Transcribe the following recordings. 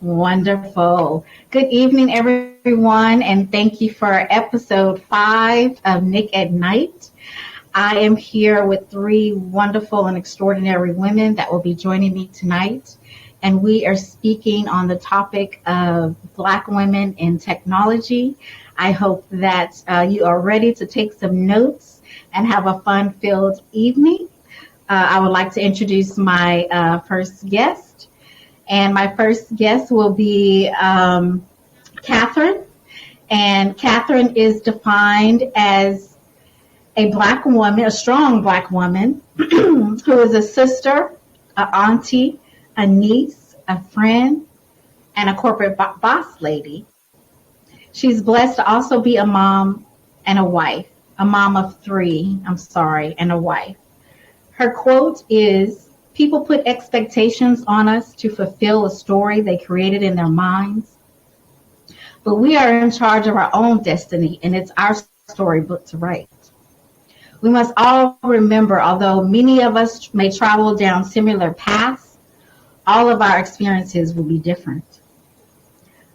Wonderful. Good evening, everyone, and thank you for episode 5 of Nick at Night. I am here with three wonderful and extraordinary women that will be joining me tonight, and we are speaking on the topic of Black women in technology. I hope that you are ready to take some notes and have a fun-filled evening. I would like to introduce my first guest. And my first guest will be Catherine. And Catherine is defined as a Black woman, a strong Black woman, who is a sister, an auntie, a niece, a friend, and a corporate boss lady. She's blessed to also be a mom and a wife, a mom of three, and a wife. Her quote is, "People put expectations on us to fulfill a story they created in their minds, but we are in charge of our own destiny, and it's our storybook to write." We must all remember, although many of us may travel down similar paths, all of our experiences will be different.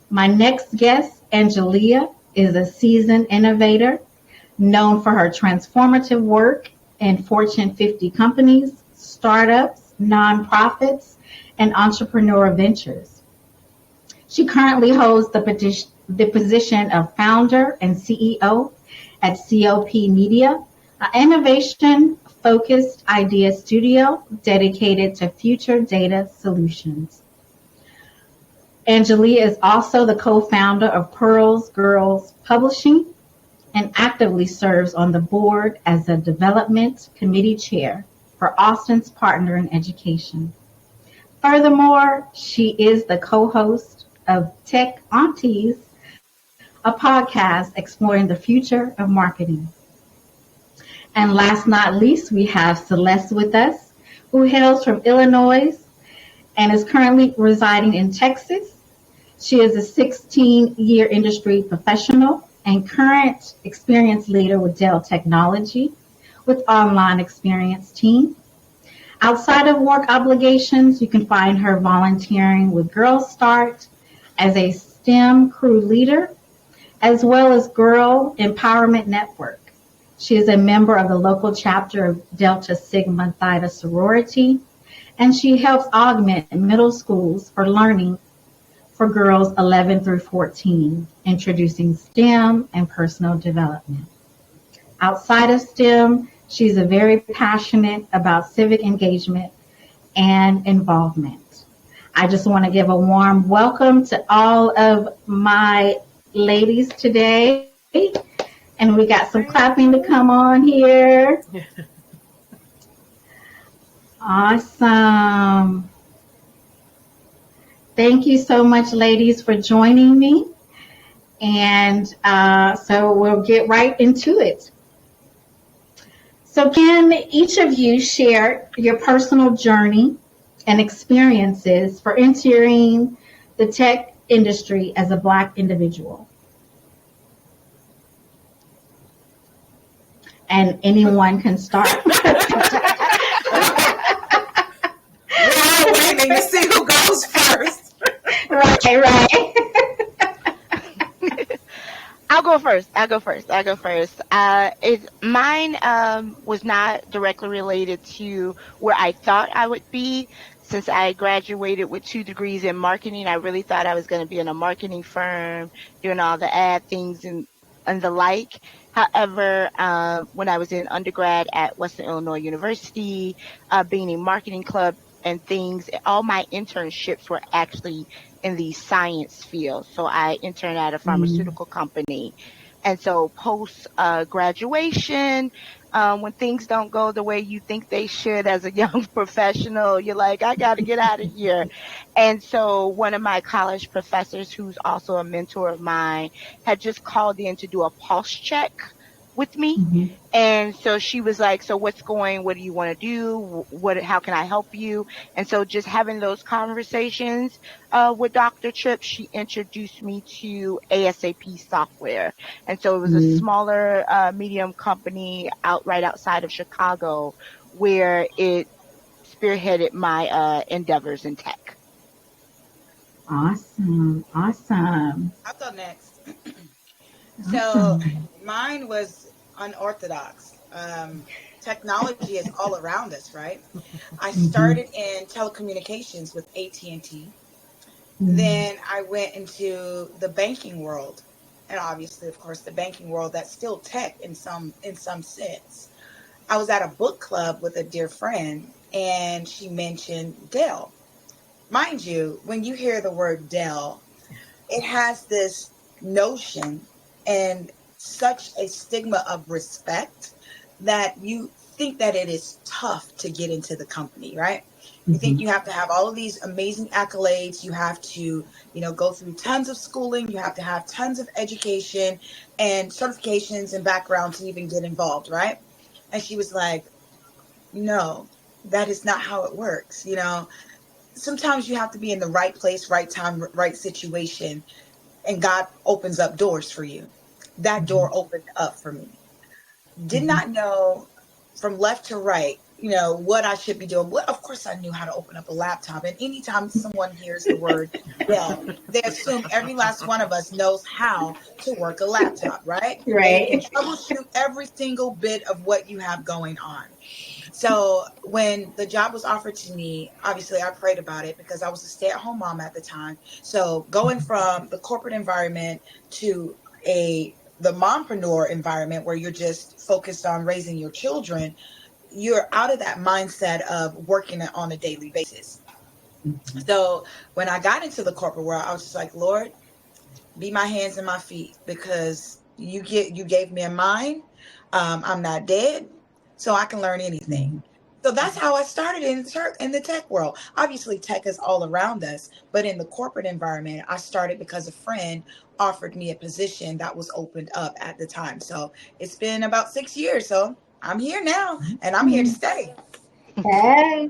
My next guest, Angelia, is a seasoned innovator known for her transformative work in Fortune 50 companies, startups, nonprofits, and entrepreneur ventures. She currently holds the position of founder and CEO at COP Media, an innovation-focused idea studio dedicated to future data solutions. Angelia is also the co-founder of Pearls Girls Publishing and actively serves on the board as the development committee chair for Austin's Partner in Education. Furthermore, she is the co-host of Tech Aunties, a podcast exploring the future of marketing. And last not least, we have Celeste with us, who hails from Illinois and is currently residing in Texas. She is a 16-year industry professional and current experience leader with Dell Technology with online experience team. Outside of work obligations, you can find her volunteering with Girl Start as a STEM crew leader, as well as Girl Empowerment Network. She is a member of the local chapter of Delta Sigma Theta sorority, and she helps augment middle schools for learning for girls 11 through 14, introducing STEM and personal development. Outside of STEM, she's a very passionate about civic engagement and involvement. I just want to give a warm welcome to all of my ladies today. And we got some clapping to come on here. Awesome. Thank you so much, ladies, for joining me. And so we'll get right into it. So can each of you share your personal journey and experiences for entering the tech industry as a Black individual? And anyone can start. We're waiting to see who goes first. Right. I'll go first. Mine was not directly related to where I thought I would be. Since I graduated with 2 degrees in marketing, I really thought I was going to be in a marketing firm, doing all the ad things and the like. However, when I was in undergrad at Western Illinois University, being in marketing club and things, all my internships were actually in the science field. So I interned at a pharmaceutical company. And so post graduation, when things don't go the way you think they should as a young professional, you're like, I got to get out of here. And so one of my college professors, who's also a mentor of mine, had just called in to do a pulse check with me. Mm-hmm. And so she was like, so what do you want to do? How can I help you? And so just having those conversations with Dr. Tripp, she introduced me to ASAP software. And so it was a smaller medium company right outside of Chicago where it spearheaded my endeavors in tech. Awesome. Awesome. I'll go next. So Awesome. mine was unorthodox. Technology is all around us, right? I Mm-hmm. started in telecommunications with AT&T. Mm-hmm. Then I went into the banking world. And obviously, of course, the banking world, that's still tech in some sense. I was at a book club with a dear friend and she mentioned Dell. Mind you, when you hear the word Dell, it has this notion and such a stigma of respect that you think that it is tough to get into the company, right? You think Mm-hmm. you have to have all of these amazing accolades. You have to, go through tons of schooling. You have to have tons of education and certifications and background to even get involved, right? And she was like, no, that is not how it works. Sometimes you have to be in the right place, right time, right situation, and God opens up doors for you. That door opened up for me. Did Mm-hmm. not know from left to right, what I should be doing. Well, of course, I knew how to open up a laptop. And anytime someone hears the word Dell, they assume every last one of us knows how to work a laptop, right? And you can Right. troubleshoot every single bit of what you have going on. So when the job was offered to me, obviously I prayed about it because I was a stay-at-home mom at the time. So going from the corporate environment to the mompreneur environment where you're just focused on raising your children, you're out of that mindset of working on a daily basis. Mm-hmm. So when I got into the corporate world, I was just like, Lord, be my hands and my feet because you gave me a mind. I'm not dead, so I can learn anything. So that's how I started in the tech world. Obviously, tech is all around us, but in the corporate environment, I started because a friend offered me a position that was opened up at the time. So it's been about 6 years. So I'm here now, and I'm here to Mm-hmm. stay. Hey.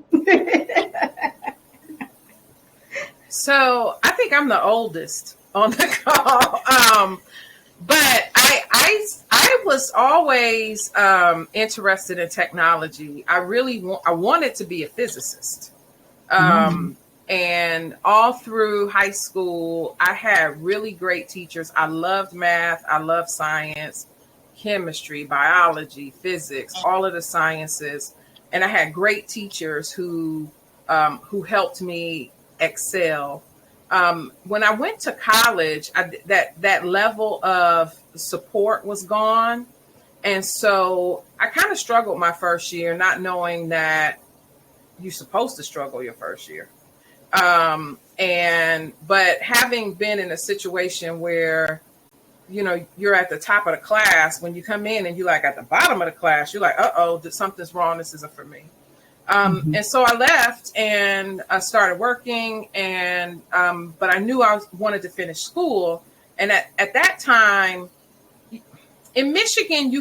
So I think I'm the oldest on the call. But I was always interested in technology. I wanted to be a physicist. Mm-hmm. And all through high school, I had really great teachers. I loved math. I loved science, chemistry, biology, physics, all of the sciences. And I had great teachers who helped me excel. When I went to college, that level of support was gone, and so I kind of struggled my first year, not knowing that you're supposed to struggle your first year. And but having been in a situation where you're at the top of the class, when you come in and you're like at the bottom of the class, you're like, oh, something's wrong. This isn't for me. Mm-hmm. And so I left and I started working, and but I knew wanted to finish school. And at that time in Michigan,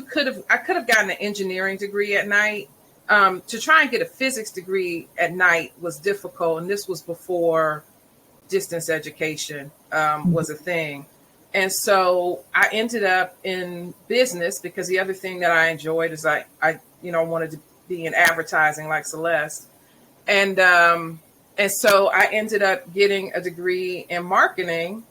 I could have gotten an engineering degree at night. To try and get a physics degree at night was difficult, and this was before distance education was a thing. And so I ended up in business because the other thing that I enjoyed is I wanted to be in advertising like Celeste. And so I ended up getting a degree in marketing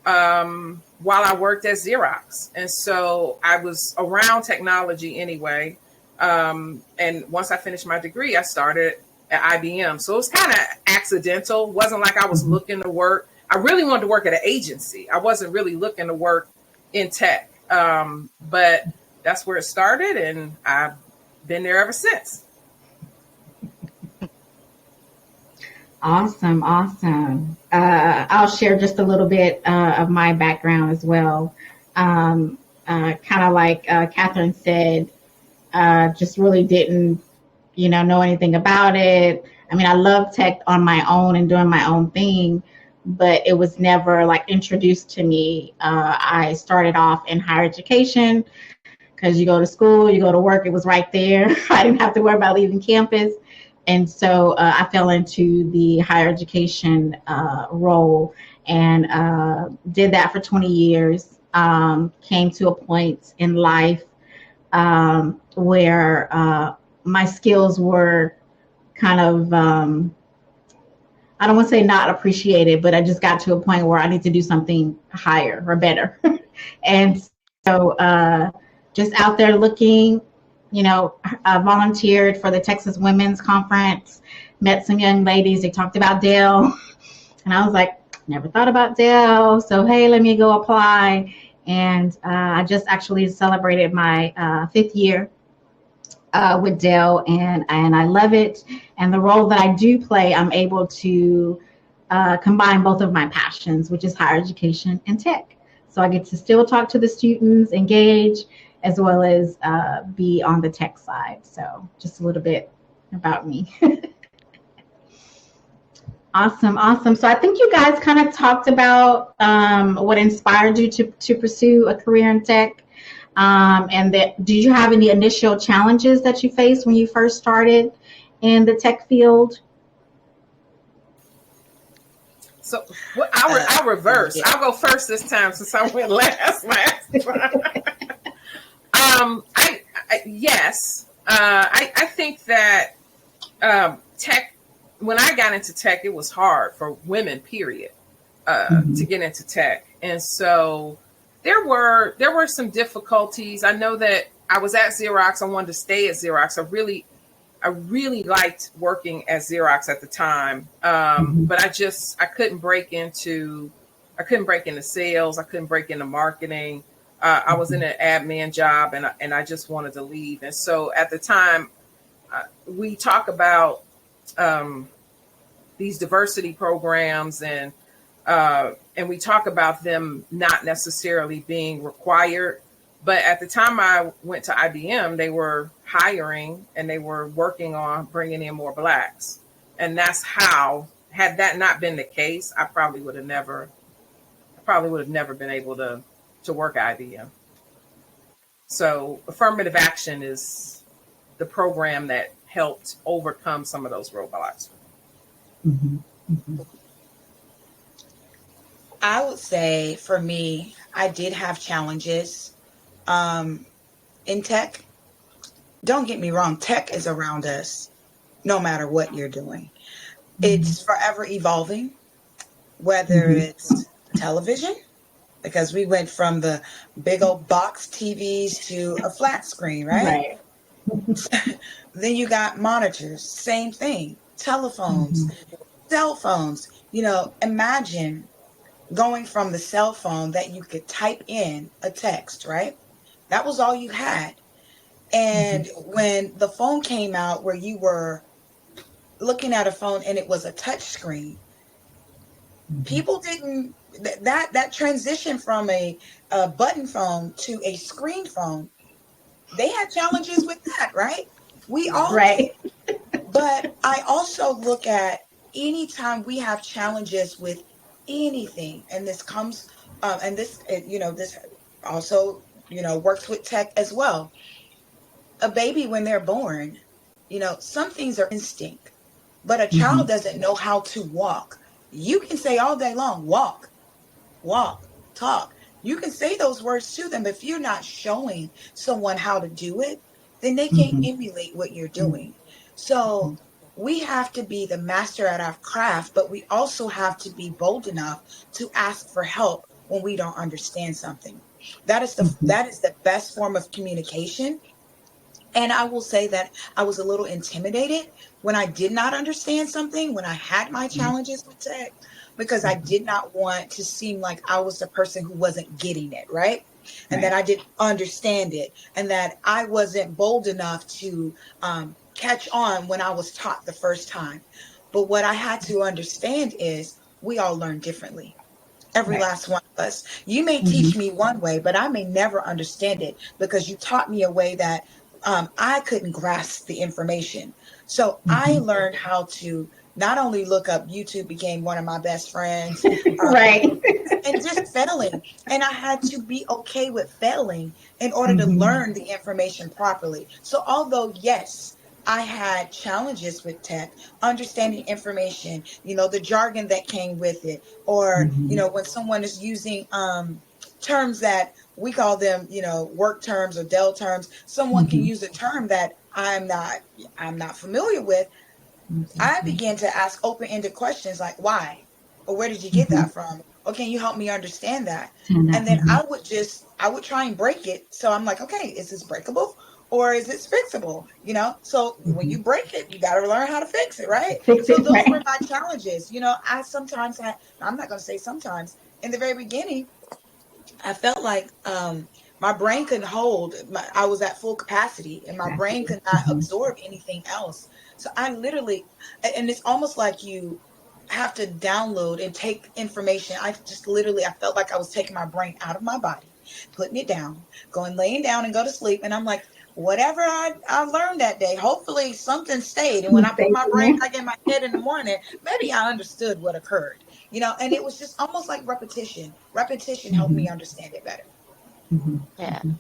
while I worked at Xerox. And so I was around technology anyway. And once I finished my degree, I started at IBM. So it was kind of accidental. It wasn't like I was Mm-hmm. looking to work. I really wanted to work at an agency. I wasn't really looking to work in tech. But that's where it started, and I've been there ever since. Awesome, awesome. I'll share just a little bit of my background as well. Kind of like Catherine said, just really didn't, know anything about it. I mean, I love tech on my own and doing my own thing, but it was never like introduced to me. I started off in higher education because you go to school, you go to work, it was right there. I didn't have to worry about leaving campus. And so I fell into the higher education role and did that for 20 years. Came to a point in life where my skills were kind of, I don't want to say not appreciated, but I just got to a point where I need to do something higher or better. And so just out there looking, I volunteered for the Texas Women's Conference, met some young ladies. They talked about Dell, and I was like, never thought about Dell. So, hey, let me go apply. And I just actually celebrated my 5th year with Dell, and I love it. And the role that I do play, I'm able to combine both of my passions, which is higher education and tech. So I get to still talk to the students, engage, as well as be on the tech side. So just a little bit about me. Awesome, awesome. So I think you guys kind of talked about what inspired you to pursue a career in tech. And that, did you have any initial challenges that you faced when you first started in the tech field? So I'll reverse. Yeah. I'll go first this time since I went last time. Yes. I think that tech. When I got into tech, it was hard for women. Period. To get into tech, and so there were some difficulties. I know that I was at Xerox. I wanted to stay at Xerox. I really liked working at Xerox at the time, but I couldn't break into sales. I couldn't break into marketing. I was in an admin job, and I just wanted to leave. And so at the time, we talk about these diversity programs, and we talk about them not necessarily being required. But at the time I went to IBM, they were hiring and they were working on bringing in more Blacks. And that's how, had that not been the case, I probably would have never been able to work at IBM. So affirmative action is the program that helped overcome some of those roadblocks. Mm-hmm. Mm-hmm. I would say for me, I did have challenges in tech. Don't get me wrong, tech is around us no matter what you're doing. It's forever evolving, whether it's television, because we went from the big old box TVs to a flat screen, right? Then you got monitors, same thing, telephones, cell phones. Imagine going from the cell phone that you could type in a text, right? That was all you had. And when the phone came out where you were looking at a phone and it was a touch screen, people didn't, that transition from a button phone to a screen phone, they had challenges with that, right? We all Right. did. But I also look at anytime we have challenges with anything, and this comes, and this, this also, works with tech as well. A baby, when they're born, some things are instinct, but a child doesn't know how to walk. You can say all day long, walk, talk. You can say those words to them. If you're not showing someone how to do it, then they can't emulate what you're doing. So we have to be the master at our craft, but we also have to be bold enough to ask for help when we don't understand something. That is the best form of communication. And I will say that I was a little intimidated when I did not understand something, when I had my challenges with tech, because I did not want to seem like I was the person who wasn't getting it, right? And that I didn't understand it, and that I wasn't bold enough to catch on when I was taught the first time. But what I had to understand is we all learn differently. Every last one of us. You may teach me one way, but I may never understand it because you taught me a way that I couldn't grasp the information. So I learned how to not only look up. YouTube became one of my best friends. Right. And just failing. And I had to be okay with failing in order to learn the information properly. So although, yes, I had challenges with tech, understanding information, the jargon that came with it, or, when someone is using terms that we call them, work terms or Dell terms, someone can use a term that I'm not familiar with. I Exactly. began to ask open-ended questions like why, or where did you get Mm-hmm. that from, or can you help me understand that? Stand And that. then Mm-hmm. I would try and break it. So I'm like, okay, is this breakable or is it fixable? So when Mm-hmm. you break it, you got to learn how to fix it, right? Fix So it, those were right? my challenges. I sometimes had, I'm not going to say sometimes, in the very beginning, I felt like my brain couldn't hold. I was at full capacity, and my brain Capacity. could not Mm-hmm. absorb anything else. So I literally, and it's almost like you have to download and take information. I just literally, I felt like I was taking my brain out of my body, putting it down, going laying down and go to sleep. And I'm like, whatever I learned that day, hopefully something stayed. And when You I put stay my in brain there. back in my head in the morning, maybe I understood what occurred. And it was just almost like repetition. Repetition helped Mm-hmm. me understand it better. Mm-hmm. Yeah. Mm-hmm.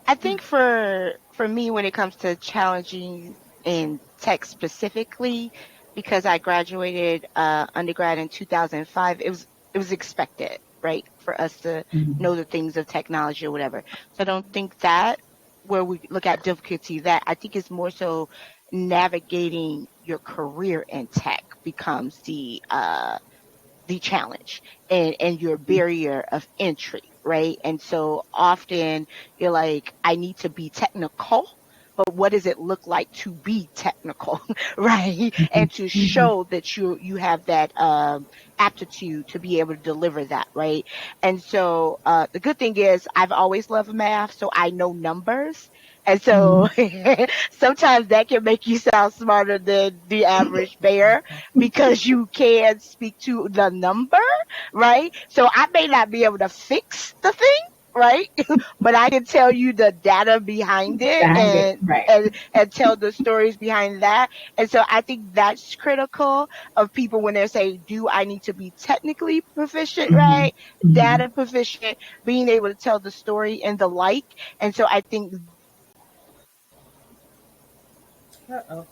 I think for me when it comes to challenging in tech specifically, because I graduated undergrad in 2005, it was expected, right, for us to Mm-hmm. know the things of technology or whatever. So I don't think that where we look at difficulty, that I think it's more so navigating your career in tech becomes the challenge and your barrier of entry, right? And so often you're like, I need to be technical, but what does it look like to be technical, right? And to Mm-hmm. show that you have that aptitude to be able to deliver that, right? And so the good thing is I've always loved math, so I know numbers. And so Mm-hmm. sometimes that can make you sound smarter than the average bear because you can speak to the number, right? So I may not be able to fix the thing, right? But I can tell you the data behind it Behind it. and Right. and tell the stories behind that. And so I think that's critical of people when they're saying, do I need to be technically proficient, Mm-hmm. right? Mm-hmm. Data proficient, being able to tell the story and the like. And so I think that becomes Uh-oh.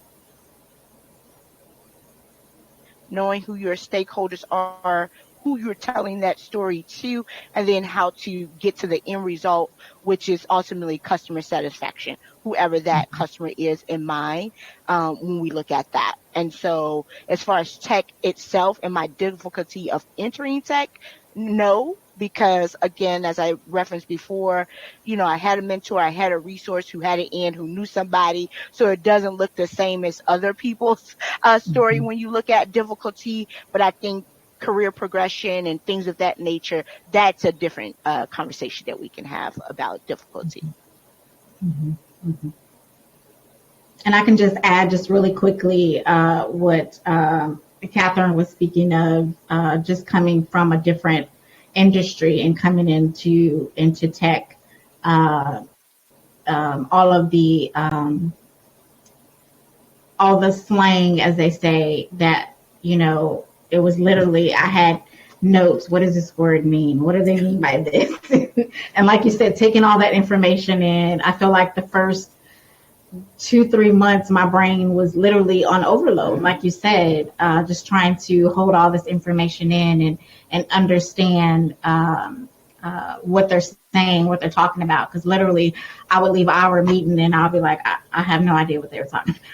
knowing who your stakeholders are, who you're telling that story to, and then how to get to the end result, which is ultimately customer satisfaction, whoever that customer is in mind, when we look at that. And so, as far as tech itself and my difficulty of entering tech, no, because again, as I referenced before, I had a mentor, I had a resource who had it in, who knew somebody, so it doesn't look the same as other people's story Mm-hmm. when you look at difficulty. But I think career progression and things of that nature, that's a different conversation that we can have about difficulty. Mm-hmm. Mm-hmm. And I can just add just really quickly what Catherine was speaking of, just coming from a different industry and coming into tech. Uh, all the slang, as they say, that it was literally I had notes. What does this word mean? What do they mean by this? And like you said, taking all that information in, I feel like the first 2 3 months my brain was literally on overload, like you said, just trying to hold all this information in and understand what they're saying, what they're talking about, because literally I would leave our meeting and I'll be like, I have no idea what they were talking about.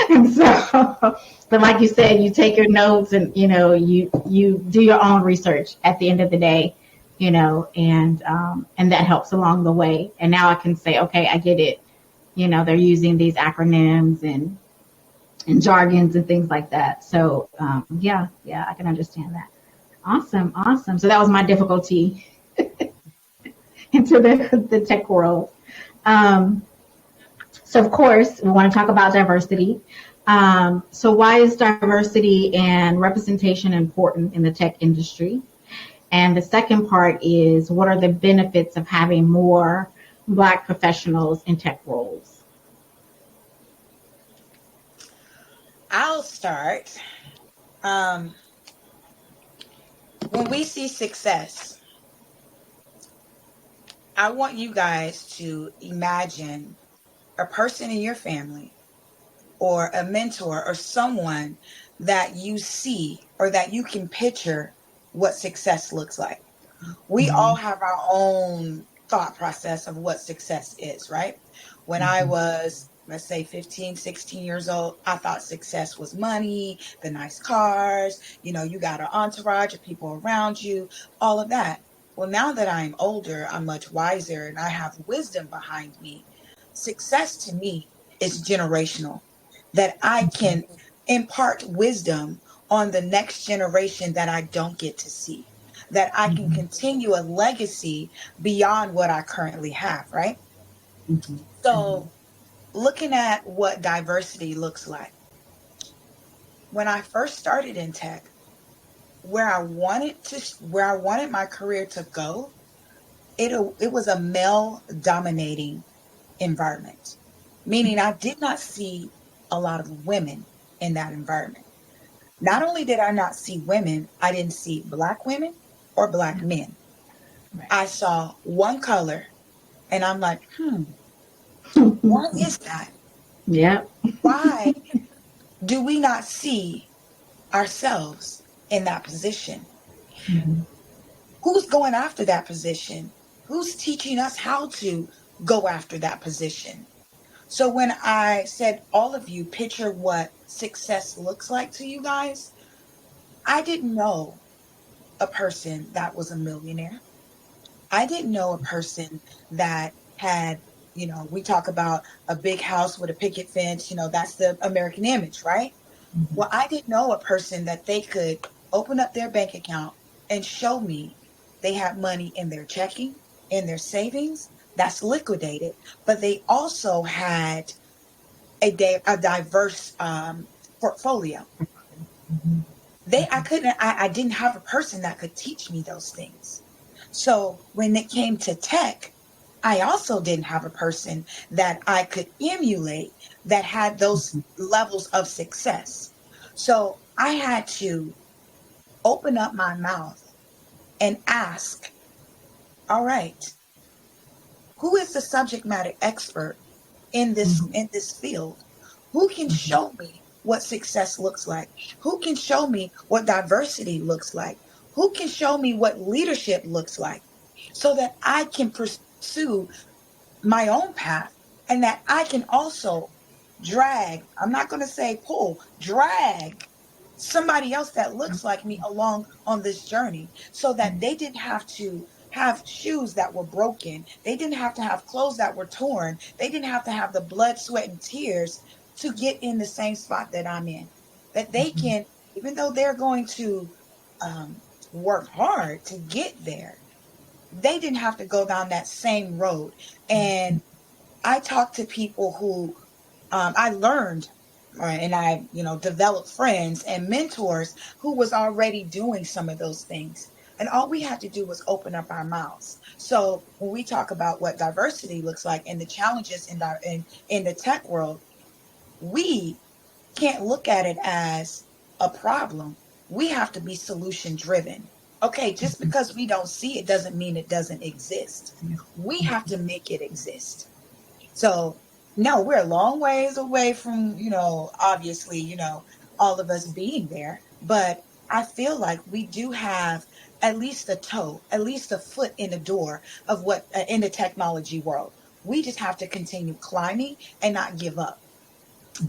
And so, but like you said, you take your notes and you do your own research at the end of the day, and that helps along the way. And now I can say, okay, I get it. They're using these acronyms and jargons and things like that. So yeah, I can understand that. Awesome, awesome. So that was my difficulty into the tech world. Um, so of course we want to talk about diversity. So why is diversity and representation important in the tech industry? And the second part is, what are the benefits of having more Black professionals in tech roles? I'll start. Um, when we see success, I want you guys to imagine a person in your family or a mentor or someone that you see or that you can picture what success looks like. We all Mhm, have our own thought process of what success is, right? When I mhm, was let's say 15, 16 years old, I thought success was money, the nice cars, you got an entourage of people around you, all of that. Well, now that I'm older, I'm much wiser and I have wisdom behind me. Success to me is generational, that I can impart wisdom on the next generation that I don't get to see, that I can Mhm. continue a legacy beyond what I currently have, right? Mhm. Mhm. So, looking at what diversity looks like. When I first started in tech, where I wanted my career to go, it was a male dominating environment. Meaning I did not see a lot of women in that environment. Not only did I not see women, I didn't see black women or black Yeah. men. Right. I saw one color and I'm like, why is that? Yep. Why do we not see ourselves in that position? Mhm. Who's going after that position? Who's teaching us how to go after that position? So when I said, all of you picture what success looks like to you guys, I didn't know a person that was a millionaire. I didn't know a person that had, we talk about a big house with a picket fence, that's the American image, right? Mhm. Well, I didn't know a person that they could open up their bank account and show me they had money in their checking, in their savings, that's liquidated, but they also had a diverse portfolio. Mhm. I didn't have a person that could teach me those things. So when it came to tech, I also didn't have a person that I could emulate that had those Mhm. levels of success. So I had to open up my mouth and ask, all right, who is the subject matter expert in this Mhm. in this field? Who can Mhm. show me what success looks like? Who can show me what diversity looks like? Who can show me what leadership looks like so that I can pursue my own path and that I can also drag, I'm not going to say pull, drag somebody else that looks like me along on this journey so that they didn't have to have shoes that were broken. They didn't have to have clothes that were torn. They didn't have to have the blood, sweat, and tears to get in the same spot that I'm in. That they Mhm. can, even though they're going to um, work hard to get there, they didn't have to go down that same road. And I talked to people who I learned and I, developed friends and mentors who was already doing some of those things. And all we had to do was open up our mouths. So when we talk about what diversity looks like and the challenges in the tech world, we can't look at it as a problem. We have to be solution driven. Okay, just because we don't see it doesn't mean it doesn't exist. We have to make it exist. So, no, we're a long ways away from, obviously, all of us being there. But I feel like we do have at least a toe, at least a foot in the door of what in the technology world. We just have to continue climbing and not give up.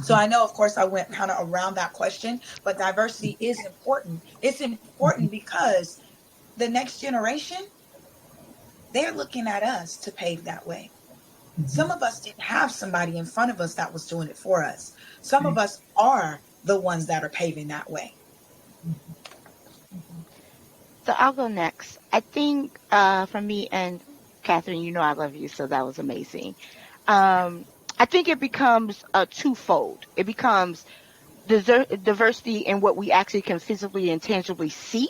So Mhm. I know, of course, I went kind of around that question, but diversity is important. It's important because the next generation, they're looking at us to pave that way. Some Mhm. of us didn't have somebody in front of us that was doing it for us. Some of Right. us are the ones that are paving that way. So I'll go next. I think for me and Catherine, you know I love you, so that was amazing. Um, I think it becomes a twofold. It becomes diversity in what we actually can physically and tangibly see,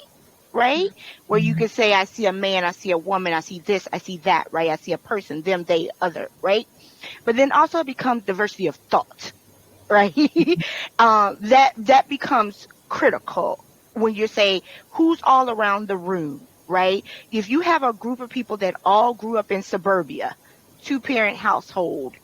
right? Where you Mhm. can say, I see a man, I see a woman, I see this, I see that, right? I see a person, them, they, other, right? But then also it becomes diversity of thought, right? That becomes critical when you say who's all around the room, right? If you have a group of people that all grew up in suburbia, two-parent household,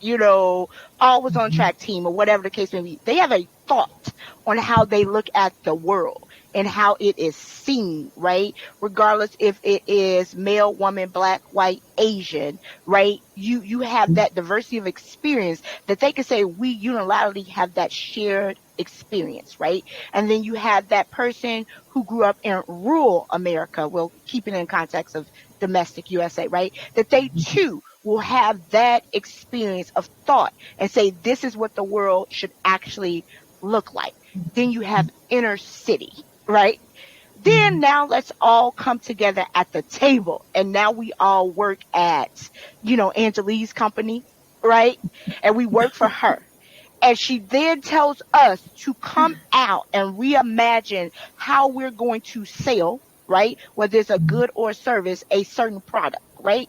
always on track team or whatever the case may be. They have a thought on how they look at the world and how it is seen, right? Regardless if it is male, woman, black, white, Asian, right? You have that diversity of experience that they can say we unilaterally have that shared experience, right? And then you have that person who grew up in rural America, well, keeping it in context of domestic USA, right? That they too will have that experience of thought and say this is what the world should actually look like. Then you have inner city, right? Then now let's all come together at the table. And now we all work at, Angelique's company, right? And we work for her. And she then tells us to come out and reimagine how we're going to sell, right? Whether it's a good or a service, a certain product, right?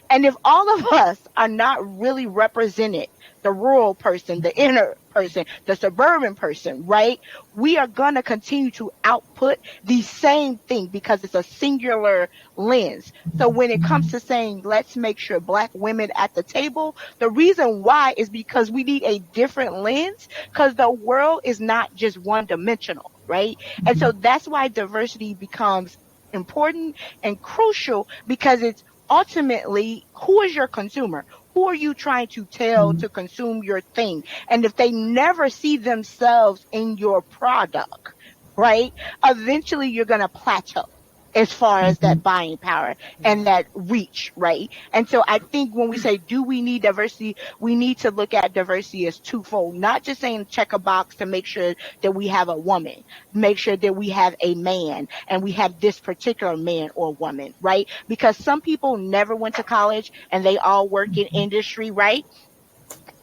And if all of us are not really represented, the rural person, the inner person, the suburban person, right? We are going to continue to output the same thing because it's a singular lens. So when it comes to saying, let's make sure Black women at the table, the reason why is because we need a different lens because the world is not just one dimensional, right? And so that's why diversity becomes important and crucial because it's ultimately, who is your consumer? Who are you trying to tell to consume your thing? And if they never see themselves in your product, right, eventually you're going to plateau as far as that buying power and that reach, right? And so I think when we say, do we need diversity, we need to look at diversity as twofold, not just saying check a box to make sure that we have a woman, make sure that we have a man and we have this particular man or woman, right? Because some people never went to college and they all work in industry, right?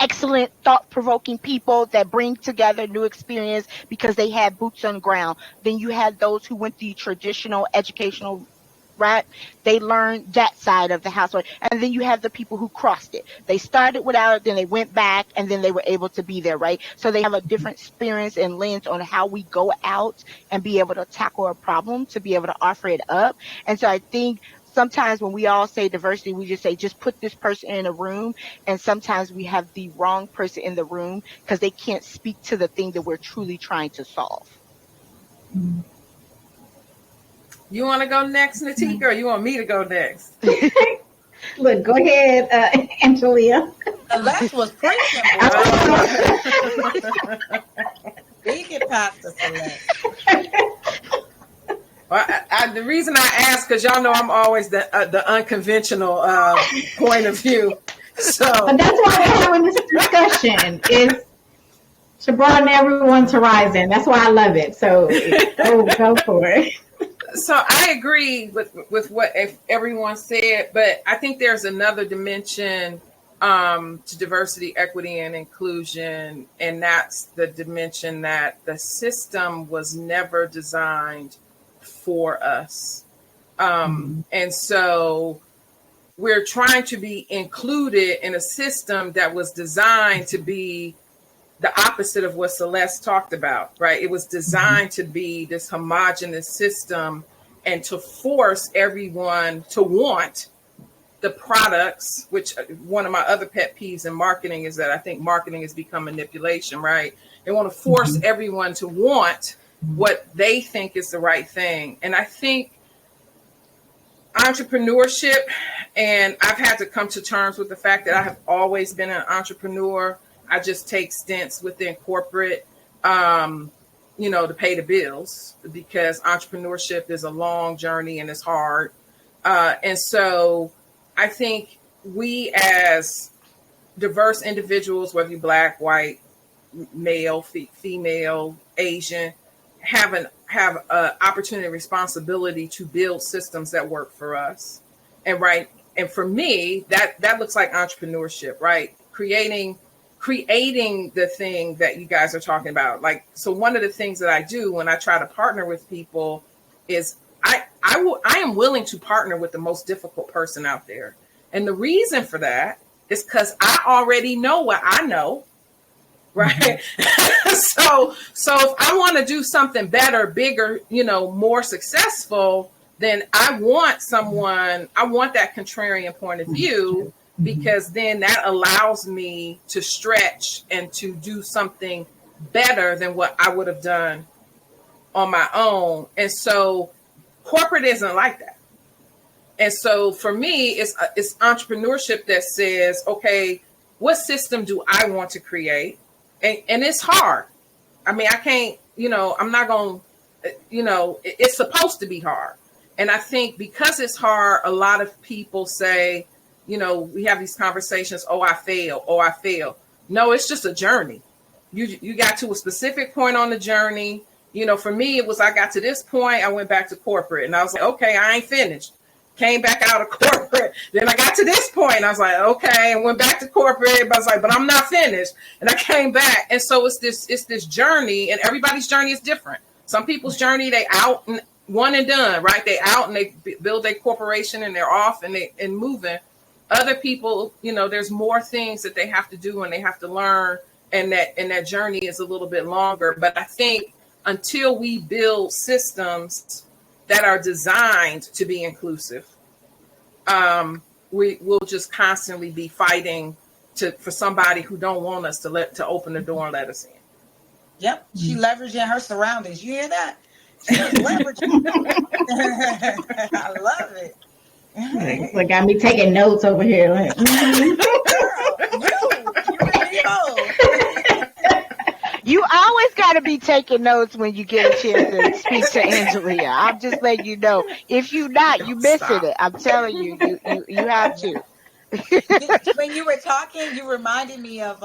Excellent thought-provoking people that bring together new experience because they had boots on the ground. Then you had those who went the traditional educational right? They learned that side of the household. And then you have the people who crossed it. They started without it, then they went back, and then they were able to be there, right? So they have a different experience and lens on how we go out and be able to tackle a problem, to be able to offer it up. And so I think sometimes when we all say diversity, we just say, just put this person in a room. And sometimes we have the wrong person in the room because they can't speak to the thing that we're truly trying to solve. You want to go next, Natika, or you want me to go next? Look, go ahead, Angelia. Celeste was preaching. We get past the Celeste. Well, the reason I ask, because y'all know I'm always the unconventional point of view. So, but that's why we're having this discussion is to broaden everyone's horizon. That's why I love it. So go for it. So I agree with what everyone said, but I think there's another dimension to diversity, equity, and inclusion, and that's the dimension that the system was never designed for us. And so we're trying to be included in a system that was designed to be the opposite of what Celeste talked about, right? It was designed to be this homogenous system and to force everyone to want the products, which one of my other pet peeves in marketing is that I think marketing has become manipulation, right? They want to force everyone to want what they think is the right thing. And I think entrepreneurship, and I've had to come to terms with the fact that I have always been an entrepreneur. I just take stints within corporate, to pay the bills, because entrepreneurship is a long journey and it's hard. And so I think we as diverse individuals, whether you're Black, white, male, female, Asian, have an opportunity and responsibility to build systems that work for us. And for me, that looks like entrepreneurship, right? Creating the thing that you guys are talking about. Like, so one of the things that I do when I try to partner with people is I am willing to partner with the most difficult person out there. And the reason for that is because I already know what I know, right? So if I want to do something better, bigger, more successful, then I want that contrarian point of view because then that allows me to stretch and to do something better than what I would have done on my own. And so corporate isn't like that. And so for me, it's entrepreneurship that says, okay, what system do I want to create? And it's hard. I mean, I can't, I'm not going to, it's supposed to be hard. And I think because it's hard, a lot of people say, we have these conversations, oh, I fail, oh, I fail. No, it's just a journey. You got to a specific point on the journey. For me, it was, I got to this point, I went back to corporate and I was like, okay, I ain't finished. Came back out of corporate. Then I got to this point. I was like, okay, and went back to corporate. But I was like, but I'm not finished. And I came back. And so it's this journey, and everybody's journey is different. Some people's journey, they out and one and done, right? They out and they build their corporation and they're off and moving. Other people, there's more things that they have to do and they have to learn, and that journey is a little bit longer. But I think until we build systems that are designed to be inclusive, we will just constantly be fighting for somebody who don't want us to open the door and let us in. Yep, she leveraging her surroundings. You hear that? She's leveraging. I love it. Look, got me taking notes over here. Like, You always got to be taking notes when you get a chance to speak to Angelia. I'm just letting you know. If you not, you missing it. I'm telling you, you have to. When you were talking, you reminded me of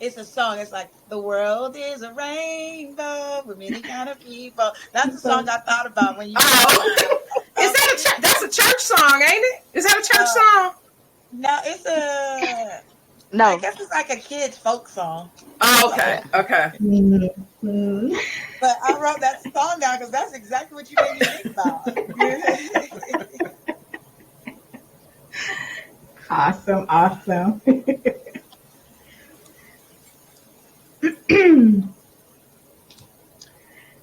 it's a song. It's like, the world is a rainbow with many kind of people. That's the song I thought about when you. Is that that's a church song, ain't it? Is that a church song? No, it's a. No. I guess it's like a kid's folk song. Oh, okay. Okay. mm-hmm. But I wrote that song down because that's exactly what you made me think about. Awesome.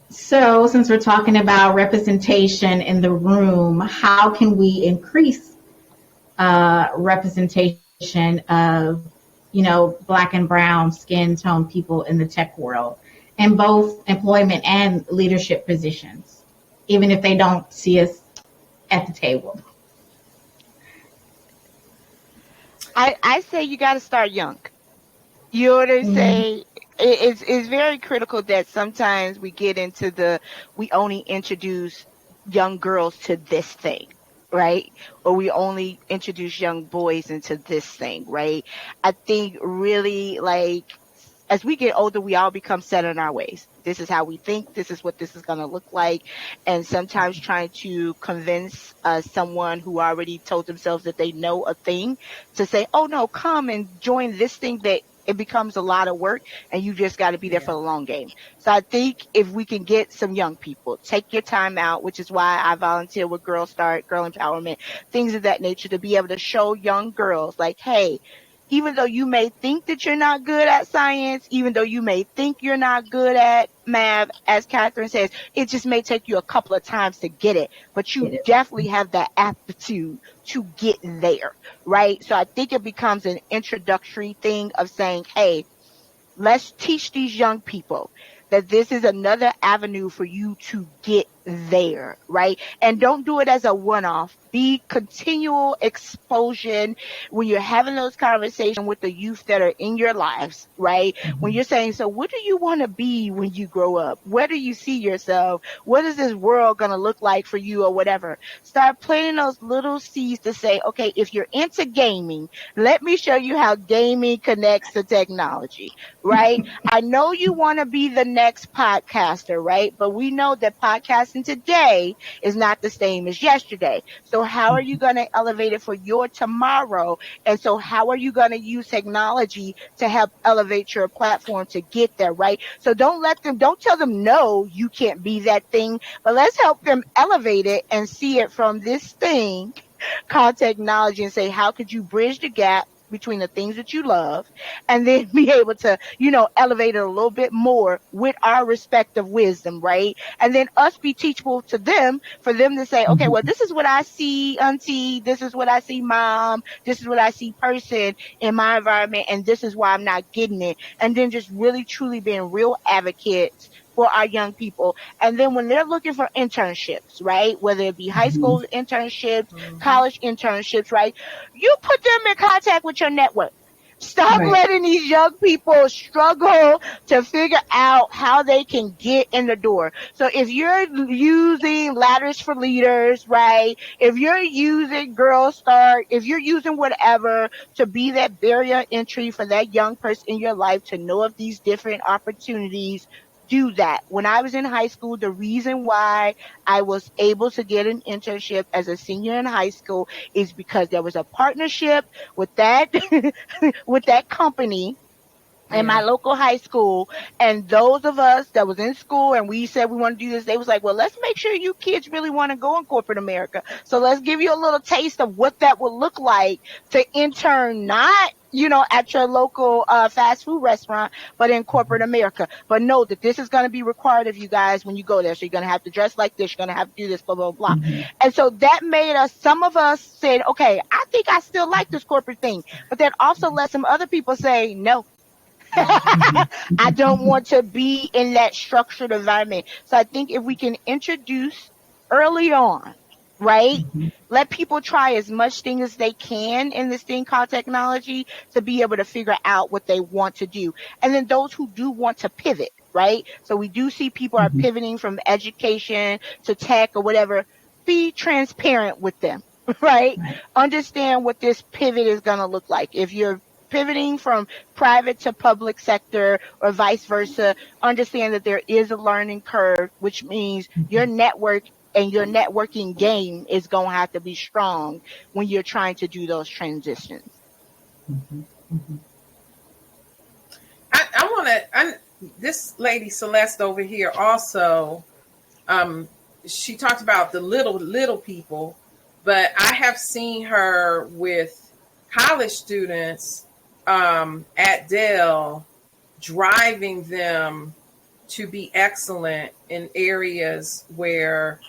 So, since we're talking about representation in the room, how can we increase representation of, Black and brown skin tone people in the tech world in both employment and leadership positions, even if they don't see us at the table? I say you got to start young. You know what I'm saying? It's very critical that sometimes we get into we only introduce young girls to this thing, right? Or we only introduce young boys into this thing, right? I think really, like, as we get older, we all become set in our ways. This is how we think. This is what this is going to look like. And sometimes trying to convince someone who already told themselves that they know a thing to say, oh, no, come and join this thing, that it becomes a lot of work, and you just got to be there for the long game. So I think if we can get some young people, take your time out, which is why I volunteer with Girl Start, Girl Empowerment, things of that nature, to be able to show young girls like, hey, even though you may think that you're not good at science, even though you may think you're not good at math, as Catherine says, it just may take you a couple of times to get it, but you definitely have that aptitude to get there, right? So I think it becomes an introductory thing of saying, hey, let's teach these young people that this is another avenue for you to get there, right? And don't do it as a one-off. Be continual exposure when you're having those conversations with the youth that are in your lives, right? When you're saying, so what do you want to be when you grow up? Where do you see yourself? What is this world going to look like for you, or whatever? Start planting those little seeds to say, okay, if you're into gaming, let me show you how gaming connects to technology, right? I know you want to be the next podcaster, right? But we know that podcasting today is not the same as yesterday. So how are you going to elevate it for your tomorrow? And so how are you going to use technology to help elevate your platform to get there, right? So don't tell them, no, you can't be that thing, but let's help them elevate it and see it from this thing called technology and say, how could you bridge the gap between the things that you love, and then be able to, elevate it a little bit more with our respective wisdom, right? And then us be teachable to them, for them to say, okay, well, Mhm. this is what I see, auntie, this is what I see, mom, this is what I see, person, in my environment, and this is why I'm not getting it. And then just really truly being real advocates for our young people. And then when they're looking for internships, right, whether it be high Mhm. school internships, Mm-hmm. college internships, right, you put them in contact with your network. Stop Right. letting these young people struggle to figure out how they can get in the door. So if you're using Ladders for Leaders, right? If you're using Girl Start, if you're using whatever to be that barrier entry for that young person in your life to know of these different opportunities, do that. When I was in high school, the reason why I was able to get an internship as a senior in high school is because there was a partnership with that with that company in my Yeah. local high school, and those of us that was in school and we said we want to do this, they was like, well, let's make sure you kids really want to go in corporate America, so let's give you a little taste of what that would look like to intern, not at your local fast food restaurant, but in corporate America. But know that this is going to be required of you guys when you go there. So you're going to have to dress like this. You're going to have to do this, blah, blah, blah. Mhm. And so that made us, some of us said, okay, I think I still like this corporate thing. But then also let some other people say, no, Mm-hmm. Mhm. I Mhm. don't Mhm. want to be in that structured environment. So I think if we can introduce early on, right? Mhm. Let people try as much thing as they can in this thing called technology to be able to figure out what they want to do. And then those who do want to pivot, right? So we do see people are Mhm. pivoting from education to tech or whatever. Be transparent with them, right? Right. Understand what this pivot is going to look like. If you're pivoting from private to public sector or vice versa, understand that there is a learning curve, which means your Mhm. network and your networking game is going to have to be strong when you're trying to do those transitions. Mhm. Mhm. I want to. This lady Celeste over here also. Um, she talked about the little people, but I have seen her with college students at Dell, driving them to be excellent in areas where,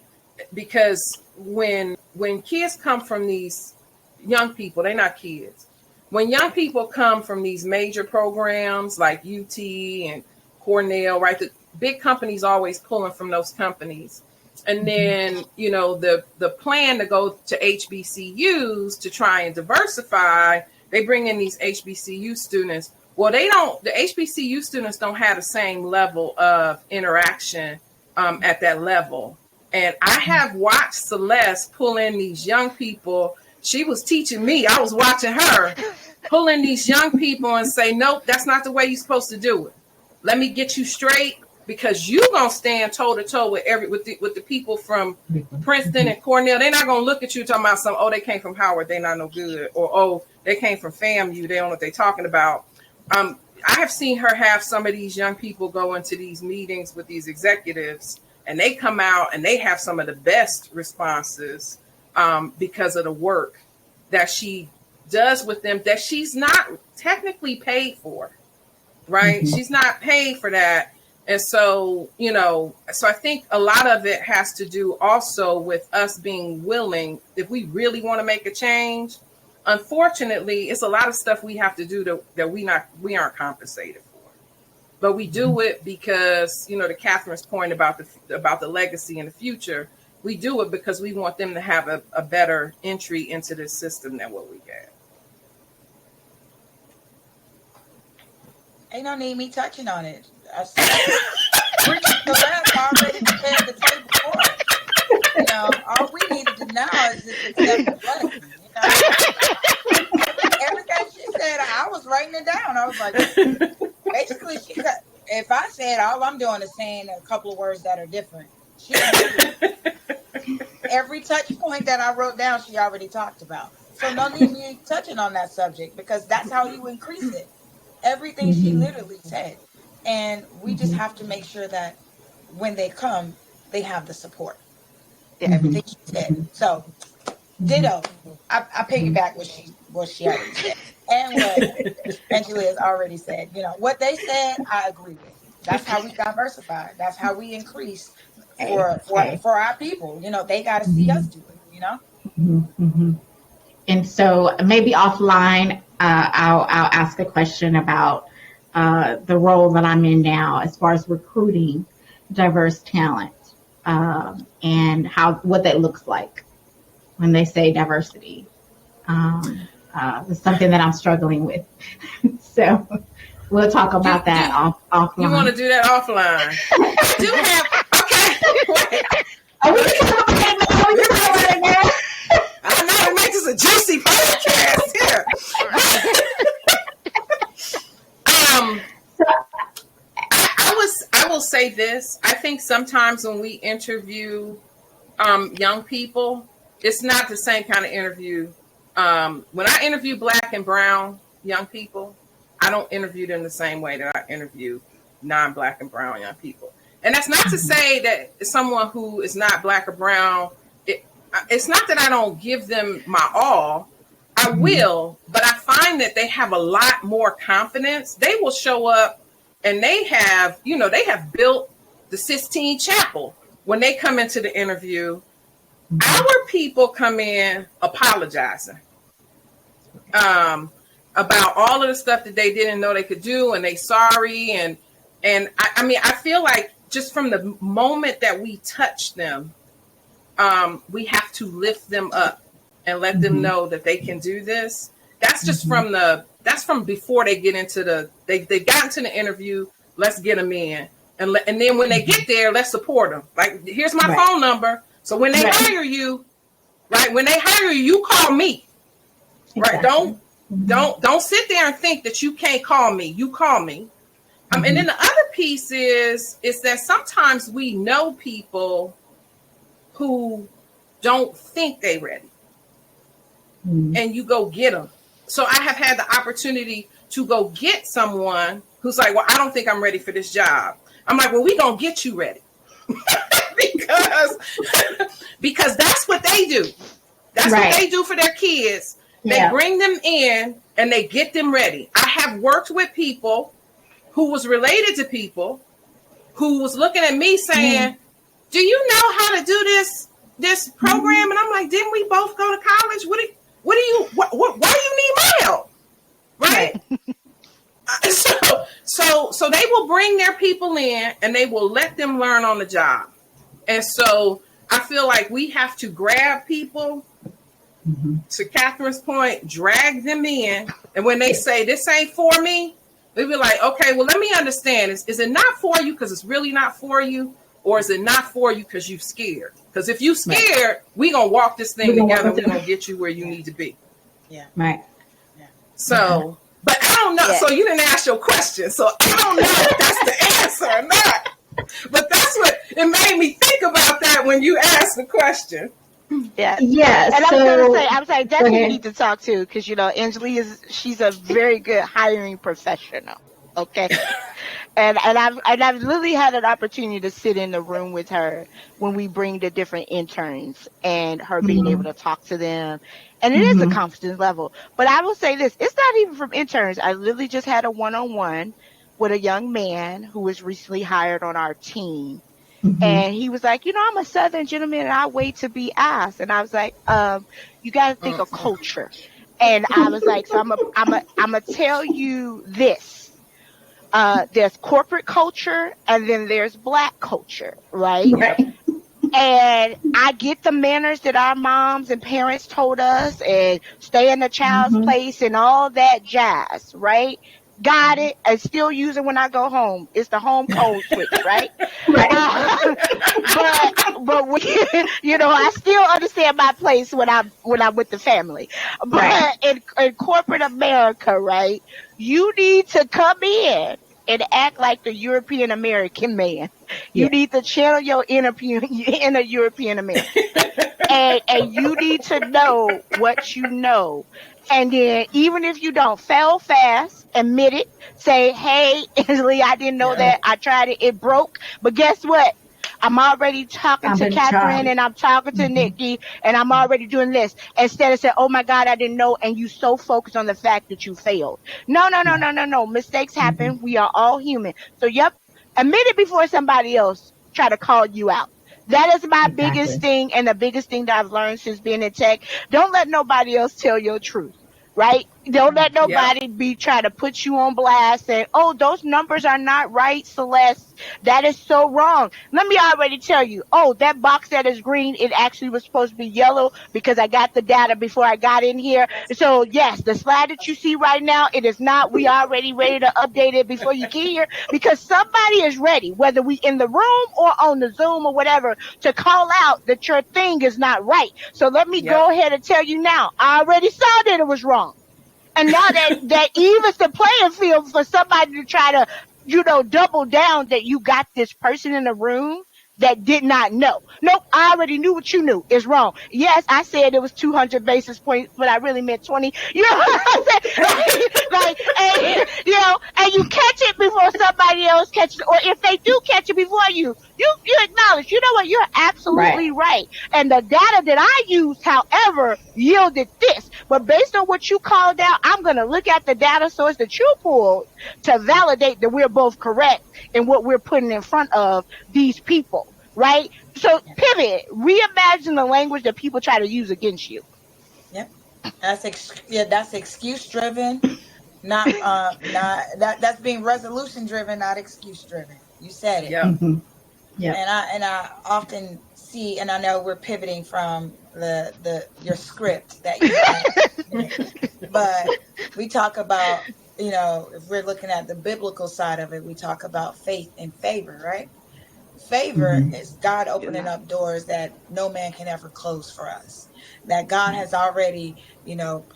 because when kids come from these, young people, they're not kids, when young people come from these major programs like UT and Cornell, right, the big companies always pulling from those companies, and Mhm. then the plan to go to HBCUs to try and diversify, they bring in these HBCU students. Well, they don't, the HBCU students don't have the same level of interaction at that level. And I have watched Celeste pull in these young people. She was teaching me, I was watching her pull in these young people and say, nope, that's not the way you're supposed to do it. Let me get you straight, because you gonna stand toe to toe with with the people from Princeton Mhm. and Cornell. They're not gonna look at you talking about some, oh, they came from Howard, they not no good, or oh, they came from FAMU, they don't know what they're talking about. I have seen her have some of these young people go into these meetings with these executives, and they come out and they have some of the best responses because of the work that she does with them, that she's not technically paid for, right? Mhm. She's not paid for that. And so, so I think a lot of it has to do also with us being willing, if we really want to make a change. Unfortunately, it's a lot of stuff we have to do that we aren't compensated for. But we do it because, to Catherine's point about the legacy in the future, we do it because we want them to have a better entry into this system than what we get. Ain't no need me touching on it. Celeste already prepared the table for us. All we needed to now is just accept the blessing. Everything she said, I was writing it down. I was like, basically, she said, if I said all I'm doing is saying a couple of words that are different, she agreed. Every touch point that I wrote down, she already talked about. So no need me touching on that subject because that's how you increase it. Everything she Mhm. literally said. And we just Mhm. have to make sure that when they come, they have the support. Yes. Mhm. Everything she said. Mhm. So Mhm. ditto. I piggyback what she already said. And what Angela has already said, what they said, I agree with. That's how we diversify. That's how we increase Okay. Okay. for our people. They got to see Mhm, us do it. mhm, mhm. And so maybe offline, I'll ask a question about the role that I'm in now as far as recruiting diverse talent, and how what that looks like when they say diversity. It's something that I'm struggling with. So we'll talk Do about that do you want offline. to do that offline? I do have. Okay, wait. Oh, we Let can me. talk about it now. We We can talk make about this. it now. I know it makes this a juicy podcast here. Um, So, I will say this. I think sometimes when we interview young people, it's not the same kind of interview. When I interview black and brown young people, I don't interview them the same way that I interview non-black and brown young people. And that's not to say that someone who is not black or brown, it, it's not that I don't give them my all. I mhm, will, but I find that they have a lot more confidence. They will show up and they have built the Sistine Chapel when they come into the interview. mhm. Our people come in apologizing um, about all of the stuff that they didn't know they could do, and they sorry. I mean, I feel like just from the moment that we touch them, we have to lift them up and let them Mhm, know that they can do this. That's just mhm. that's from before they get into they got into the interview. Let's get them in, and then when they get there, let's support them. Like, here's my Right, phone number. So when they right, hire you, right? When they hire you, you call me, right? exactly. Mhm, Don't sit there and think that you can't call me. You call me. And then mhm, the other piece is that sometimes we know people who don't think they ready, mhm. and you go get them. So I have had the opportunity to go get someone who's like, well, I don't think I'm ready for this job. I'm like, well, we gonna get you ready because because that's what they do. That's what Right. they do for their kids. They Yeah. bring them in and they get them ready. I have worked with people who was related to people who was looking at me Mm. saying, "Do you know how to do this Mhm. program?" And I'm like, "Didn't we both go to college? What do you why do you need my help?" Right? Right. So they will bring their people in and they will let them learn on the job. And so I feel like we have to grab people, Mhm. to Catherine's point, drag them in. And when they Yeah. say this ain't for me, we be like, okay, well, let me understand. Is it not for you because it's really not for you? Or is it not for you because you scared? Because if you Right. scared, we gonna walk this We're thing gonna walk together. into We gonna get you where you Yeah. need to be. Yeah. right. Yeah. Okay. So, but I don't know. Yeah. So you didn't ask your question. So I don't know if that's the answer or not. But that's what it made me think about that when you asked the question. Yeah. Yeah. And I So was like, go that's who you ahead. need to talk to, because Angela she's a very good hiring professional. Okay. And I've literally had an opportunity to sit in the room with her when we bring the different interns, and her being able Mhm. to talk to them. And it is a Mhm. confidence level. But I will say this, it's not even from interns. I literally just had a one-on-one with a young man who was recently hired on our team. Mhm. And he was like, I'm a Southern gentleman and I wait to be asked. And I was like, you got to think of Mm-mm. culture. And I was like, so I'm a tell you this. There's corporate culture and then there's black culture, right? Yep. Right. And I get the manners that our moms and parents told us, and stay in the child's Mhm. place and all that jazz, right? Got it. And still use it when I go home. It's the home code switch, right? Right. Uh, but we, I still understand my place when I'm with the family. Right. But in corporate America, right, you need to come in and act like the European American man. You Yeah. need to channel your inner European American. And you need to know what you know. And then, even if you don't, fail fast, admit it, say, hey, Lee, I didn't know Yeah. that. I tried it, it broke. But guess what? I'm already talking I'm to in Catherine charge. and I'm talking to Hmm. Nikki and I'm already doing this instead of saying, oh my God, I didn't know. And you so focused on the fact that you failed. No, no, no, Right. no, no, no. Mistakes Hmm. happen. We are all human. So, yep, admit it before somebody else try to call you out. That is my biggest Exactly. thing and the biggest thing that I've learned since being in tech. Don't let nobody else tell your truth. Right? Don't let Yep. nobody be trying to put you on blast and, oh, those numbers are not right, Celeste. That is so wrong. Let me already tell you, oh, that box that is green, it actually was supposed to be yellow because I got the data before I got in here. So, yes, the slide that you see right now, it is not. We already ready to update it before you get here because somebody is ready, whether we in the room or on the Zoom or whatever, to call out that your thing is not right. So let me go Yep. ahead and tell you now, I already saw that it was wrong. And now that evens the playing field for somebody to try to, double down that you got this person in the room that did not know. Nope, I already knew what you knew is wrong. Yes, I said it was 200 basis points, but I really meant 20. You know what I'm saying? Like, and, and you catch it before somebody else catches it. Or if they do catch it before you acknowledge, you know what, you're Right. absolutely right. And the data that I used, however, yielded this. But based on what you called out, I'm going to look at the data source that you pulled to validate that we're both correct in what we're putting in front of these people, right? So pivot, reimagine the language that people try to use against you. Yep. That's excuse driven, not that's being resolution driven, not excuse driven. You said it. Yep. Hmm. Yep. And I often see, and I know we're pivoting from the your script that you had, but we talk about, if we're looking at the biblical side of it, we talk about faith and favor, right? Favor Hmm. is God opening Yeah. up doors that no man can ever close for us. That God has already,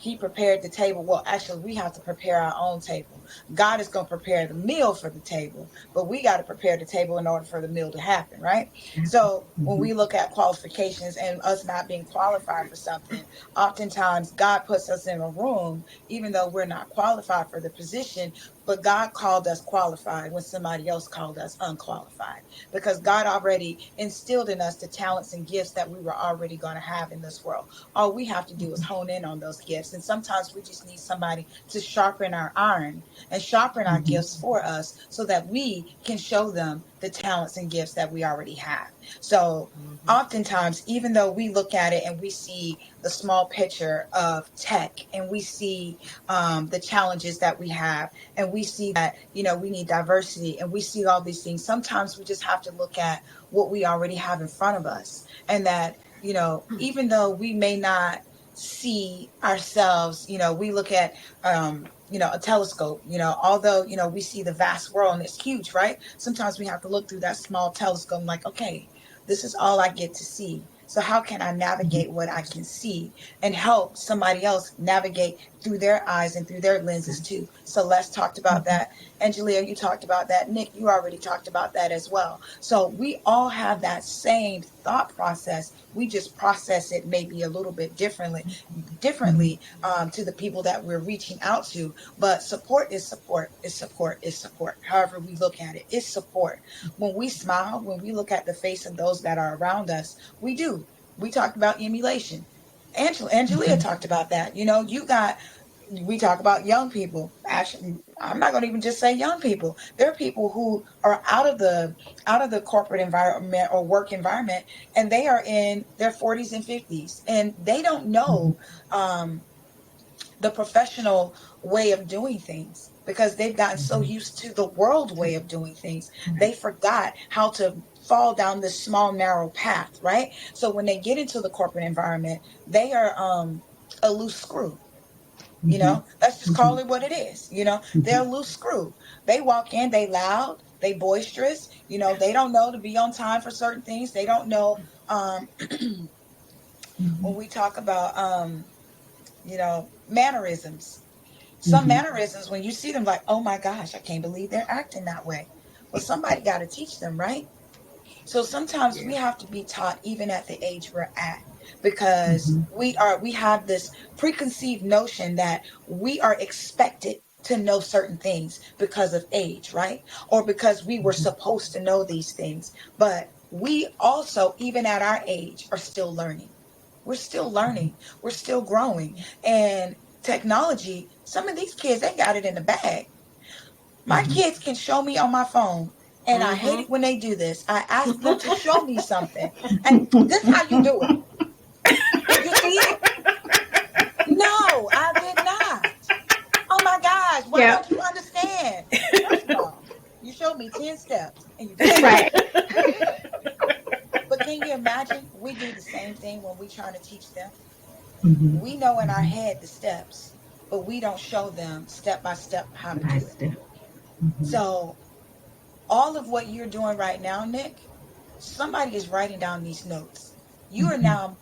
He prepared the table. Well, actually, we have to prepare our own table. God is going to prepare the meal for the table, but we got to prepare the table in order for the meal to happen, right? So when Hmm. we look at qualifications and us not being qualified for something, oftentimes God puts us in a room, even though we're not qualified for the position, but God called us qualified when somebody else called us unqualified, because God already instilled in us the talents and gifts that we were already going to have in this world. All we have to do is hone in on those gifts. And sometimes we just need somebody to sharpen our iron and sharpen our Hmm. gifts for us so that we can show them the talents and gifts that we already have. So Hmm. oftentimes, even though we look at it and we see the small picture of tech and we see the challenges that we have, and we see that, we need diversity, and we see all these things, sometimes we just have to look at what we already have in front of us. And that, even though we may not see ourselves, we look at a telescope, although, we see the vast world and it's huge, right? Sometimes we have to look through that small telescope and like, okay, this is all I get to see. So how can I navigate what I can see and help somebody else navigate through their eyes and through their lenses too? Celeste talked about that. Angelia, you talked about that. Nick, you already talked about that as well. So we all have that same thought process. We just process it maybe a little bit differently to the people that we're reaching out to. But support is support is support is support. However we look at it, it's support. When we smile, when we look at the face of those that are around us, we do. We talked about emulation. Angelia talked about that. We talk about young people. Actually, I'm not going to even just say young people. There are people who are out of the corporate environment or work environment, and they are in their 40s and 50s, and they don't Hmm. know um, the professional way of doing things because they've gotten so Hmm. used to the world way of doing things. Right. They forgot how to fall down this small narrow path, right? So when they get into the corporate environment, they are a loose screw. Hmm. Let's just Hmm. call it what it is. They're a Hmm. loose screw. They walk in, they loud, they boisterous. They don't know to be on time for certain things. They don't know when we talk about mannerisms. Some Hmm. mannerisms, when you see them, like, oh my gosh, I can't believe they're acting that way. Well, somebody got to teach them, right? So sometimes we Yeah. have to be taught even at the age we're at, because Hmm. we have this preconceived notion that we are expected to know certain things because of age, right? Or because we were supposed to know these things. But we also, even at our age, are still learning. We're still learning. We're still growing. And technology, some of these kids, they got it in the bag. My Mm-hmm. kids can show me on my phone, and I hate Mm-hmm. it when they do this. I ask them to show me something, and this is how you do it. You see it? No, I did not. Oh my gosh, why Yeah. don't you understand? First of all, you showed me 10 steps and you didn't Right. understand. But can you imagine? We do the same thing when we trying to teach them. Mm-hmm. We know in our Mm-hmm. head the steps, but we don't show them step by step how to I do it. still. Mm-hmm. So, all of what you're doing right now, Nick, somebody is writing down these notes. You are Mm-hmm. now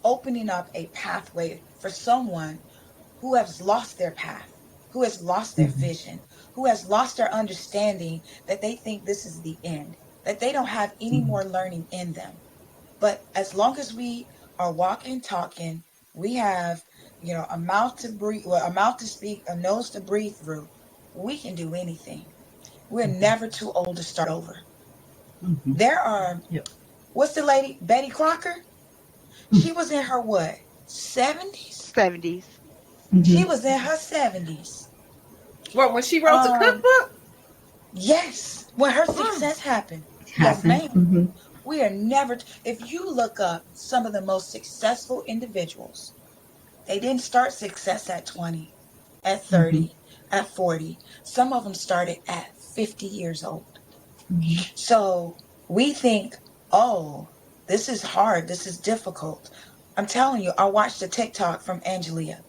opening up a pathway for someone who has lost their path, who has lost their Mm-hmm. vision, who has lost their understanding that they think this is the end, that they don't have any Mm-hmm. more learning in them. But as long as we are walking, talking, we have, a mouth to breathe, well, a mouth to speak, a nose to breathe through. We can do anything. We're never too old to start over. Mm-hmm. There are, Yep. what's the lady, Betty Crocker? She was in her what, 70s? 70s. She Mm-hmm. was in her 70s. What, when she wrote the Um, cookbook? yes, when her Mm. success happened. Yes, Happened. ma'am. Mm-hmm. We are never, if you look up some of the most successful individuals, they didn't start success at 20, at Mm-hmm. 30, at 40. Some of them started at 50 years old. Mm-hmm. So we think, oh, this is hard. This is difficult. I'm telling you, I watched a TikTok from Angelia.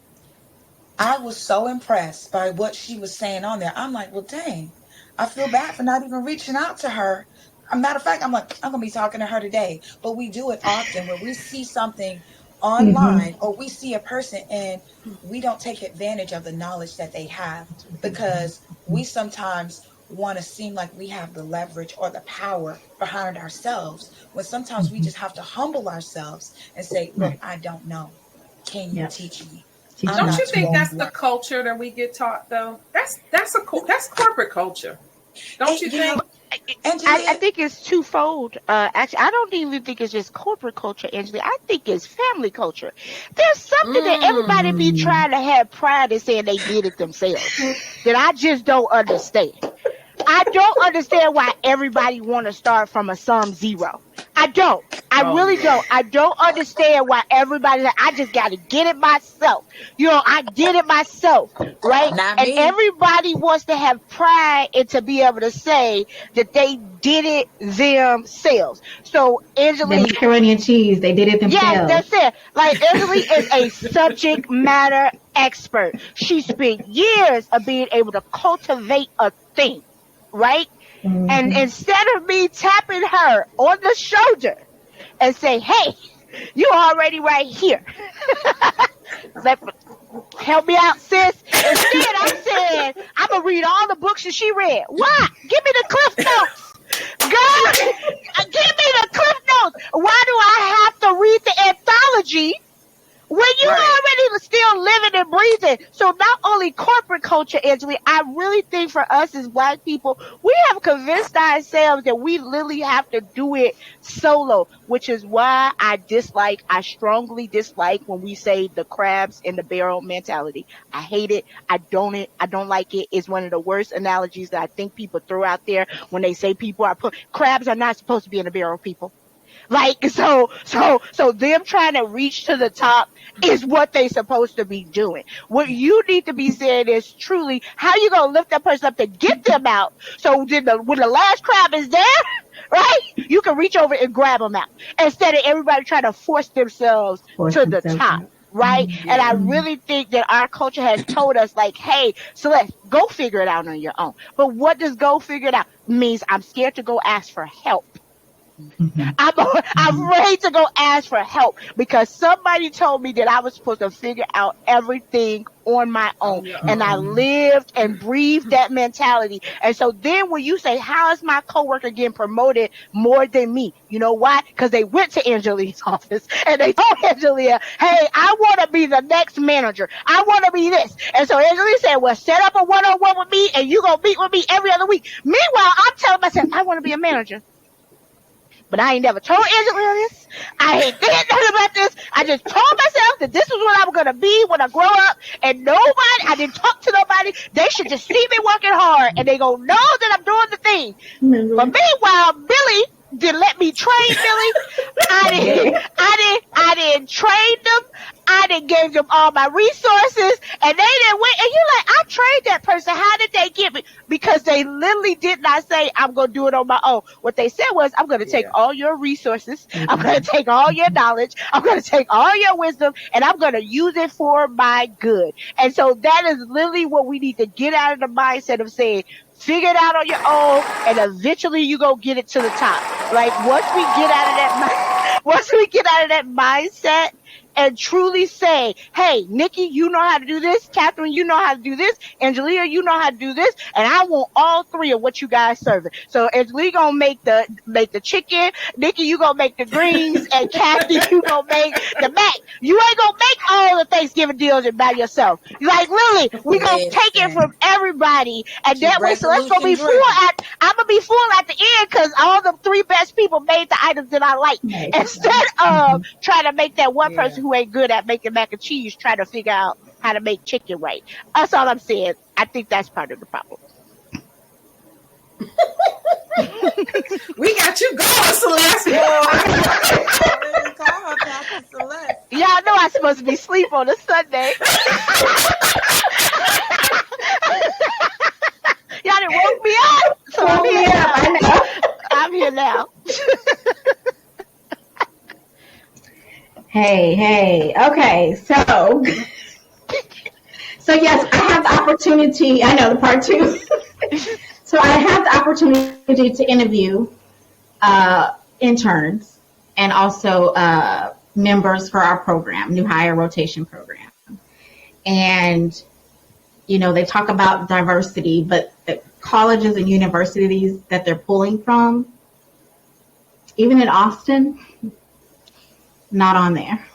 I was so impressed by what she was saying on there. I'm like, well, dang, I feel bad for not even reaching out to her. A matter of fact, I'm like, I'm going to be talking to her today. But we do it often where we see something Mm-hmm. online or we see a person and we don't take advantage of the knowledge that they have because we sometimes want to seem like we have the leverage or the power behind ourselves when sometimes we Mm-hmm. just have to humble ourselves and say, look, Right. I don't know. Can you Yep. teach me? Teach I'm Don't me. not you too think old Mm-hmm. to that's the learn. culture that we get taught though? That's corporate culture. Don't And you think? I Angelia, think it's twofold. Actually, I don't even think it's just corporate culture, Angela. I think it's family culture. There's something that Mm. everybody be Mm. trying to have pride in saying they did it themselves that I just don't understand. I don't understand why everybody want to start from a sum zero. I don't. I Oh really yeah. don't. I don't understand why everybody, I just got to get it myself. I did it myself, right? not And me. everybody wants to have pride and to be able to say that they did it themselves. So, The Angelique, macaroni and cheese, they did it yes, themselves. that's it. Like Angelique is a subject matter expert. She spent years of being able to cultivate a thing, right? And Mm-hmm. instead of me tapping her on the shoulder and say, "Hey, you already right here. Let help me out, sis." Instead, I'm saying I'm gonna read all the books that she read. Why? Give me the cliff notes. God, give me the cliff notes. Why do I have to read the anthology when you Right. already still living and breathing? So not only corporate culture, Angela, I really think for us as black people, we have convinced ourselves that we literally have to do it solo, which is why I strongly dislike when we say the crabs in the barrel mentality. I hate it. I don't like it. It's one of the worst analogies that I think people throw out there when they say people are crabs are not supposed to be in a barrel, people. Like so them trying to reach to the top is what they supposed to be doing. What you need to be saying is truly how you gonna lift that person up to get them out. So then when the last crab is there, right, you can reach over and grab them out instead of everybody trying to force themselves Force to the themselves top. out. Right. And I Yeah. Mm-hmm. really think that our culture has told us like, hey, Celeste, go figure it out on your own. But what does go figure it out means? I'm scared to go ask for help. Mm-hmm. I'm ready to go ask for help because somebody told me that I was supposed to figure out everything on my own. On your And I own. Mm-hmm. lived and breathed that mentality. And so then when you say, how is my coworker getting promoted more than me? You know why? Because they went to Angelia's office and they told Angelia, hey, I want to be the next manager. I want to be this. And so Angelia said, well, set up a one-on-one with me and you going to meet with me every other week. Meanwhile, I'm telling myself, I want to be a manager. But I ain't never told Angela this. I ain't thinking nothing about this. I just told myself that this is what I'm gonna be when I grow up. And nobody, I didn't talk to nobody. They should just see me working hard, and they gonna know that I'm doing the thing. But meanwhile, Billy didn't let me train Billy. I didn't train them. I didn't give them all my resources, and they didn't wait. And you're like, I trained that person. How did they get me? Because they literally did not say, I'm going to do it on my own. What they said was, I'm going to take all your resources. I'm going to take all your knowledge. I'm going to take all your wisdom, and I'm going to use it for my good. And so that is literally what we need to get out of the mindset of saying, figure it out on your own, and eventually you go get it to the top. Like once we get out of that mindset and truly say, hey, Nikki, you know how to do this. Catherine, you know how to do this. Angelia, you know how to do this. And I want all three of what you guys serving. So Angelia gonna make the chicken. Nikki, you gonna make the greens. And Kathy, you gonna make the mac. You ain't gonna make all the Thanksgiving deals by yourself. Like Lily, we gonna take it from everybody. And that way, so that's gonna be full I'm gonna be full at the end because all the three best people made the items that I like. Instead of trying to make that one person who ain't good at making mac and cheese try to figure out how to make chicken right. That's all I'm saying. I think that's part of the problem. We got you going, Celeste. Y'all know I'm supposed to be asleep on a Sunday. Y'all done woke me up. So I'm here now. Hey. Okay, so yes, I have the opportunity. I know the part two. So I have the opportunity to interview interns and also members for our program, new hire rotation program. And they talk about diversity, but the colleges and universities that they're pulling from, even in Austin, not on there.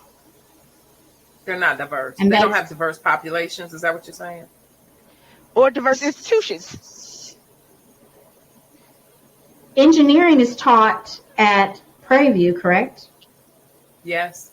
They're not diverse. And they don't have diverse populations. Is that what you're saying? Or diverse institutions. Engineering is taught at Prairie View, correct? Yes.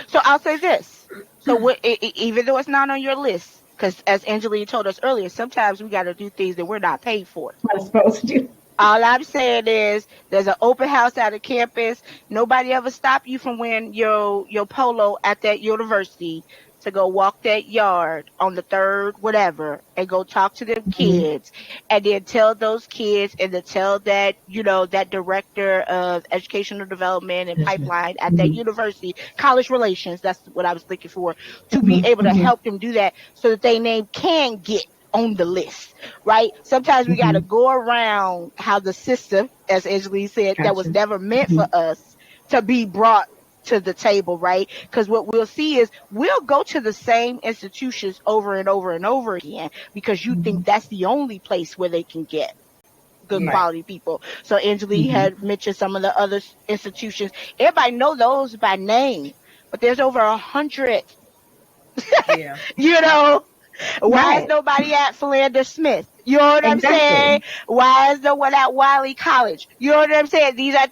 So I'll say this. So even though it's not on your list, because as Angelia told us earlier, sometimes we got to do things that we're not paid for. Not supposed to do. All I'm saying is there's an open house at a campus. Nobody ever stop you from wearing your polo at that university to go walk that yard on the 3rd, whatever, and go talk to them kids, and then tell those kids and to tell that, that director of educational development and pipeline at that university, college relations, that's what I was looking for, to be able to help them do that so that their name can get on the list, right? Sometimes we got to go around how the system, as Angelia said, that was never meant for us to be brought to the table, right? Because what we'll see is we'll go to the same institutions over and over and over again because you think that's the only place where they can get good quality people. So Angelia had mentioned some of the other institutions. Everybody know those by name, but there's over 100. Yeah. Why is nobody at Philander Smith? You know what I'm saying? Why is no one at Wiley College? You know what I'm saying? These are,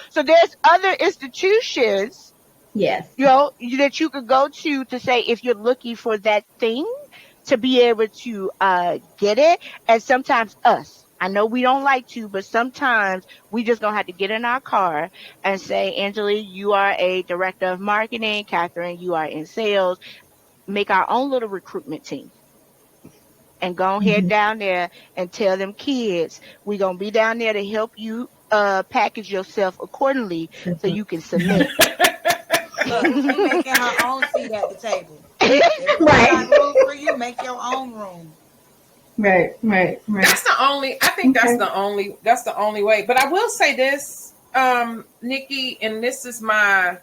so there's other institutions, yes, that you could go to say if you're looking for that thing to be able to get it. And sometimes I know we don't like to, but sometimes we just gonna have to get in our car and say, Angelia, you are a director of marketing. Catherine, you are in sales. Make our own little recruitment team and go ahead down there and tell them kids, we're going to be down there to help you package yourself accordingly so you can submit. Look, she's making her own seat at the table. If there's not room for you, make your own room. Right. That's the only, I think that's the only way. But I will say this, Nikki, and this is my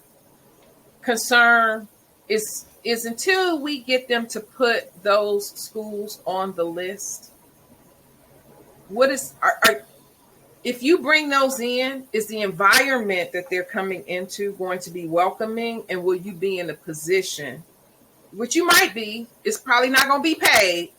concern, is until we get them to put those schools on the list, if you bring those in, is the environment that they're coming into going to be welcoming, and will you be in a position, which you might be, it's probably not going to be paid,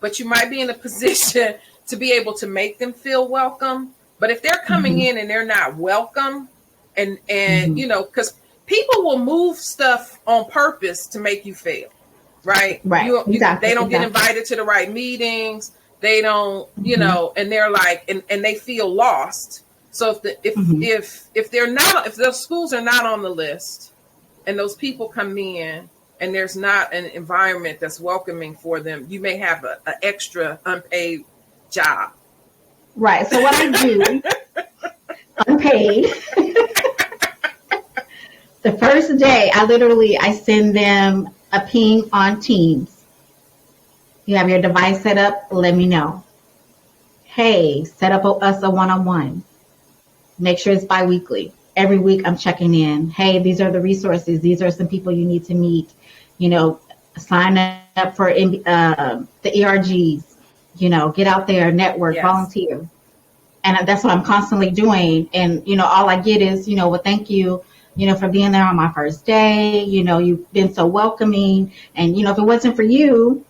but you might be in a position to be able to make them feel welcome. But if they're coming Mm-hmm. in and they're not welcome, and Mm-hmm. because people will move stuff on purpose to make you fail, right? Right. They Exactly. don't get Exactly. invited to the right meetings. They don't, Mm-hmm. and they're like, and they feel lost. So Mm-hmm. if they're not, if those schools are not on the list, and those people come in, and there's not an environment that's welcoming for them, you may have an extra unpaid job. Right. So what I do, unpaid, the first day, I send them a ping on Teams. You have your device set up, let me know. Hey, set up us a one-on-one. Make sure it's biweekly. Every week I'm checking in. Hey, these are the resources. These are some people you need to meet. You know, sign up for the ERGs. You know, get out there, network, Yes. volunteer. And that's what I'm constantly doing. And, all I get is, well, thank you, for being there on my first day. You've been so welcoming. And, if it wasn't for you,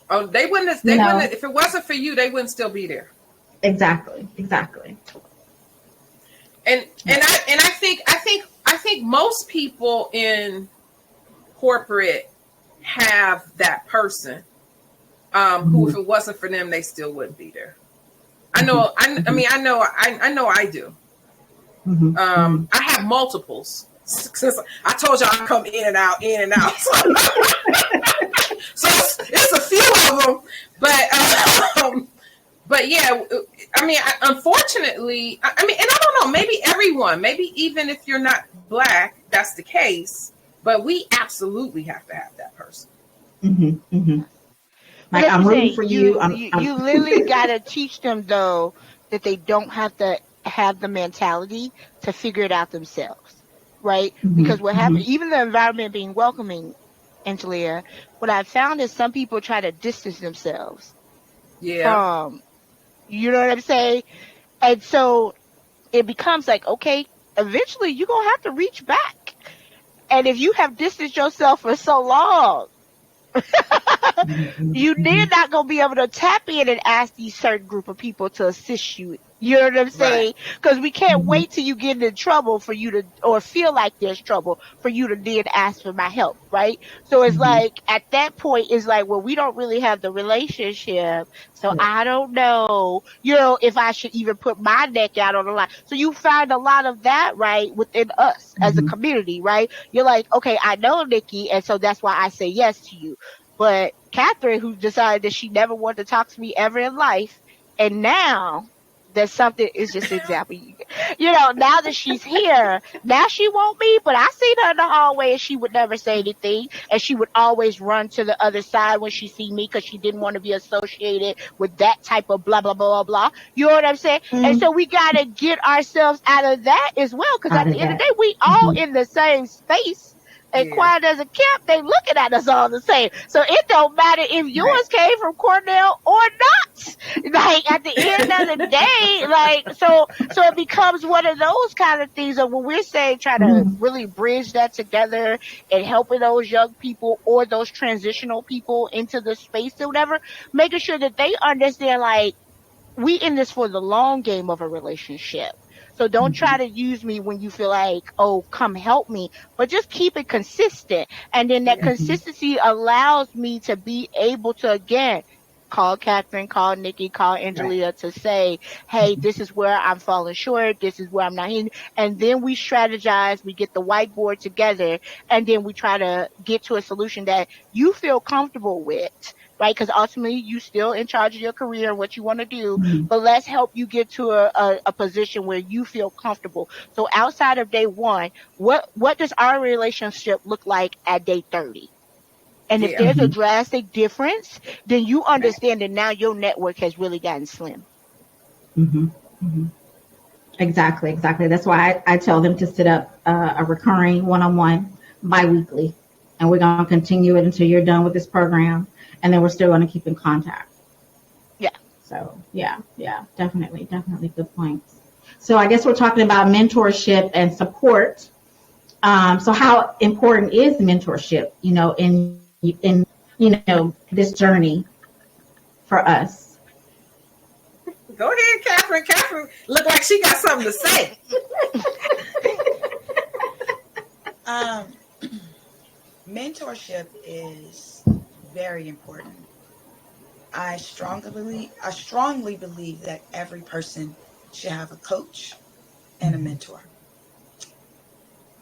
Oh, they wouldn't. you They wouldn't. know, If it wasn't for you, they wouldn't still be there. exactly, exactly. And I think most people in corporate have that person, who, Mm-hmm. if it wasn't for them, they still wouldn't be there. I Mm-hmm. know. I Mm-hmm. mean, I do. Mm-hmm. Mm-hmm. I have multiples. Since I told y'all I come in and out, in and out. So it's a few of them, but yeah. I mean, unfortunately, I mean, and I don't know. Maybe everyone, maybe even if you're not Black, that's the case. But we absolutely have to have that person. Mm-hmm. Mm-hmm. But Like like you I'm rooting say, for you. you literally gotta teach them though that they don't have to have the mentality to figure it out themselves, right? Mm-hmm. Because what Mm-hmm. happened, even the environment being welcoming, Angelia, what I found is some people try to distance themselves Yeah. from, you know what I'm saying? And so it becomes like, okay, eventually you're gonna have to reach back. And if you have distanced yourself for so long, Mm-hmm. you Mm-hmm. then not gonna be able to tap in and ask these certain group of people to assist you. You know what I'm Right. saying? Because we can't Mm-hmm. wait till you get in trouble for you to, or feel like there's trouble for you to then ask for my help, right? So it's Mm-hmm. like at that point, it's like, well, we don't really have the relationship, so Yeah. I don't know, if I should even put my neck out on the line. So you find a lot of that, right, within us as a Mm-hmm. community, right? You're like, okay, I know Nikki, and so that's why I say yes to you. But Catherine, who decided that she never wanted to talk to me ever in life, and now that something is just an example. Now that she's here, now she won't me, but I seen her in the hallway and she would never say anything. And she would always run to the other side when she see me because she didn't want to be associated with that type of blah, blah, blah, blah, blah. You know what I'm saying? And Mm-hmm. so we got to get ourselves out of that as well. Because Out at of the end of the that. day, we all Mm-hmm. in the same space. And Yeah. quiet as a kept, they looking at us all the same. So it don't matter if Right. yours came from Cornell or not. Like at the end of the day, like so it becomes one of those kind of things of when we're saying try to Mm-hmm. really bridge that together and helping those young people or those transitional people into the space or whatever, making sure that they understand like we in this for the long game of a relationship. So don't Mm-hmm. try to use me when you feel like, oh, come help me, but just keep it consistent. And then that Yeah. Mm-hmm. consistency allows me to be able to, again, call Catherine, call Nikki, call Right. Angelia to say, hey, this is where I'm falling short. This is where I'm not hitting. And then we strategize, we get the whiteboard together, and then we try to get to a solution that you feel comfortable with, right? Because ultimately you still in charge of your career and what you want to do, Mm-hmm. but let's help you get to a position where you feel comfortable. So outside of day one, what does our relationship look like at day 30? And if Yeah. there's a Mm-hmm. drastic difference, then you Right. understand that now your network has really gotten slim. Mm-hmm. Mm-hmm. Exactly. Exactly. That's why I tell them to set up a recurring one-on-one biweekly, and we're going to continue it until you're done with this program, and then we're still going to keep in contact. Yeah. So yeah, yeah, definitely, definitely good points. So I guess we're talking about mentorship and support. So how important is mentorship, in this journey for us? Go ahead, Catherine. Catherine look like she got something to say. Um, Mentorship is very important. I strongly believe that every person should have a coach and a mentor.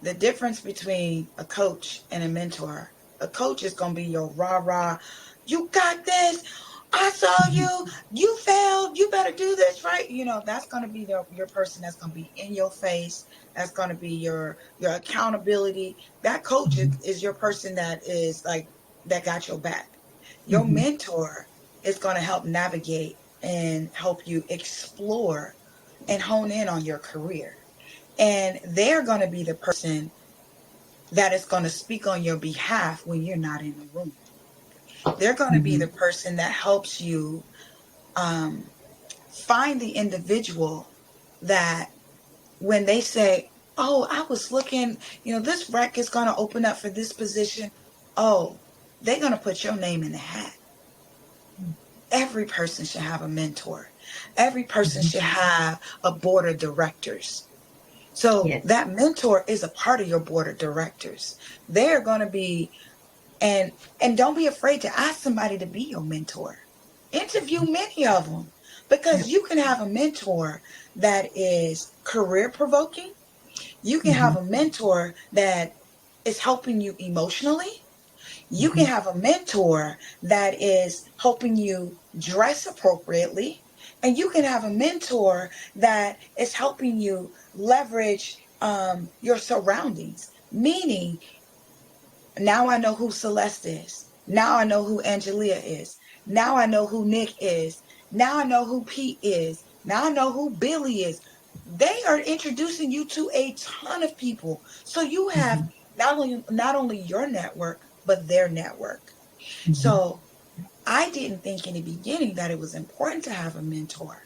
The difference between a coach and a mentor, a coach is going to be your rah rah, you got this, I saw you, you failed, you better do this right. That's going to be your person that's going to be in your face. That's going to be your accountability. That coach is your person that is like, that got your back. Your Mhm. mentor is going to help navigate and help you explore and hone in on your career. And they're going to be the person that is going to speak on your behalf when you're not in the room. They're going to be the Mhm. person that helps you um, find the individual that when they say, oh, I was looking, this rec is going to open up for this position. Oh, they're going to put your name in the hat. Every person should have a mentor. Every person Mhm. should have a board of directors. So Yes. that mentor is a part of your board of directors. They're going to be, and don't be afraid to ask somebody to be your mentor. Interview many of them, because Yep. you can have a mentor that is career provoking. You can have Mhm. a mentor that is helping you emotionally. You can Mhm. have a mentor that is helping you dress appropriately. And you can have a mentor that is helping you leverage your surroundings. Meaning, now I know who Celeste is. Now I know who Angelia is. Now I know who Nick is. Now I know who Pete is. Now I know who Billy is. They are introducing you to a ton of people. So you have Mhm. not only your network, but their network. Mhm. So I didn't think in the beginning that it was important to have a mentor.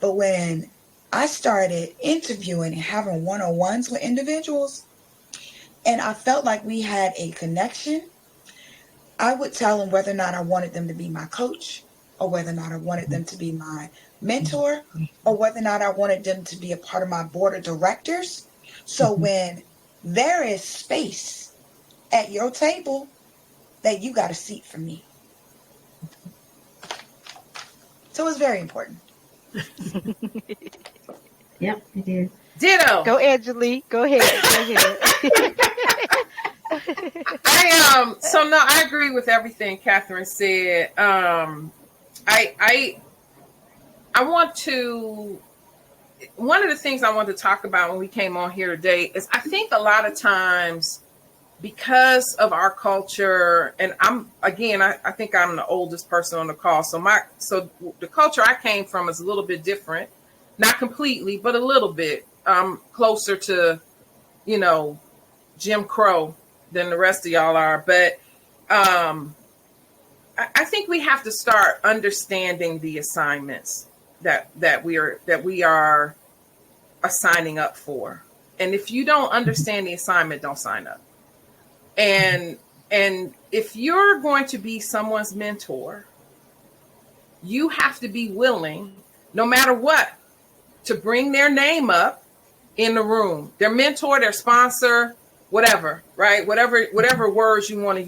But when I started interviewing and having one-on-ones with individuals, and I felt like we had a connection, I would tell them whether or not I wanted them to be my coach, or whether or not I wanted them to be my mentor, or whether or not I wanted them to be a part of my board of directors. So Mhm. when there is space at your table, that you got a seat for me. So it's very important. Yep, it is. Ditto. Go, Angelique. Go ahead. Go ahead. So no, I agree with everything Catherine said. I I I want to one of the things I want to talk about when we came on here today is I think a lot of times because of our culture, and I think I'm the oldest person on the call. So the culture I came from is a little bit different. Not completely, but a little bit. Closer to, you know, Jim Crow than the rest of y'all are. But um I think we have to start understanding the assignments that we are signing up for. And if you don't Mhm. understand the assignment, don't sign up. And and if you're going to be someone's mentor, you have to be willing, no matter what, to bring their name up in the room. Their mentor, their sponsor, whatever, right? Whatever words you want to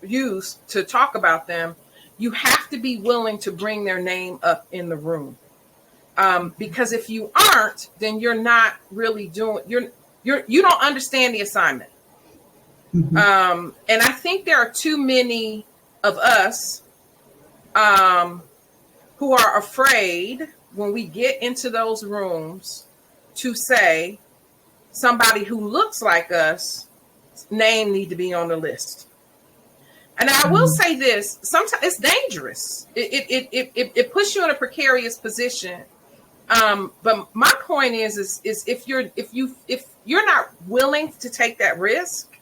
use to talk about them, you have to be willing to bring their name up in the room. Because if you aren't, then you're not really doing you don't understand the assignment. Mhm. And I think there are too many of us um, who are afraid when we get into those rooms to say somebody who looks like us name need to be on the list. And I will Mhm. say this: sometimes it's dangerous. It puts you in a precarious position. But my point is if you're not willing to take that risk,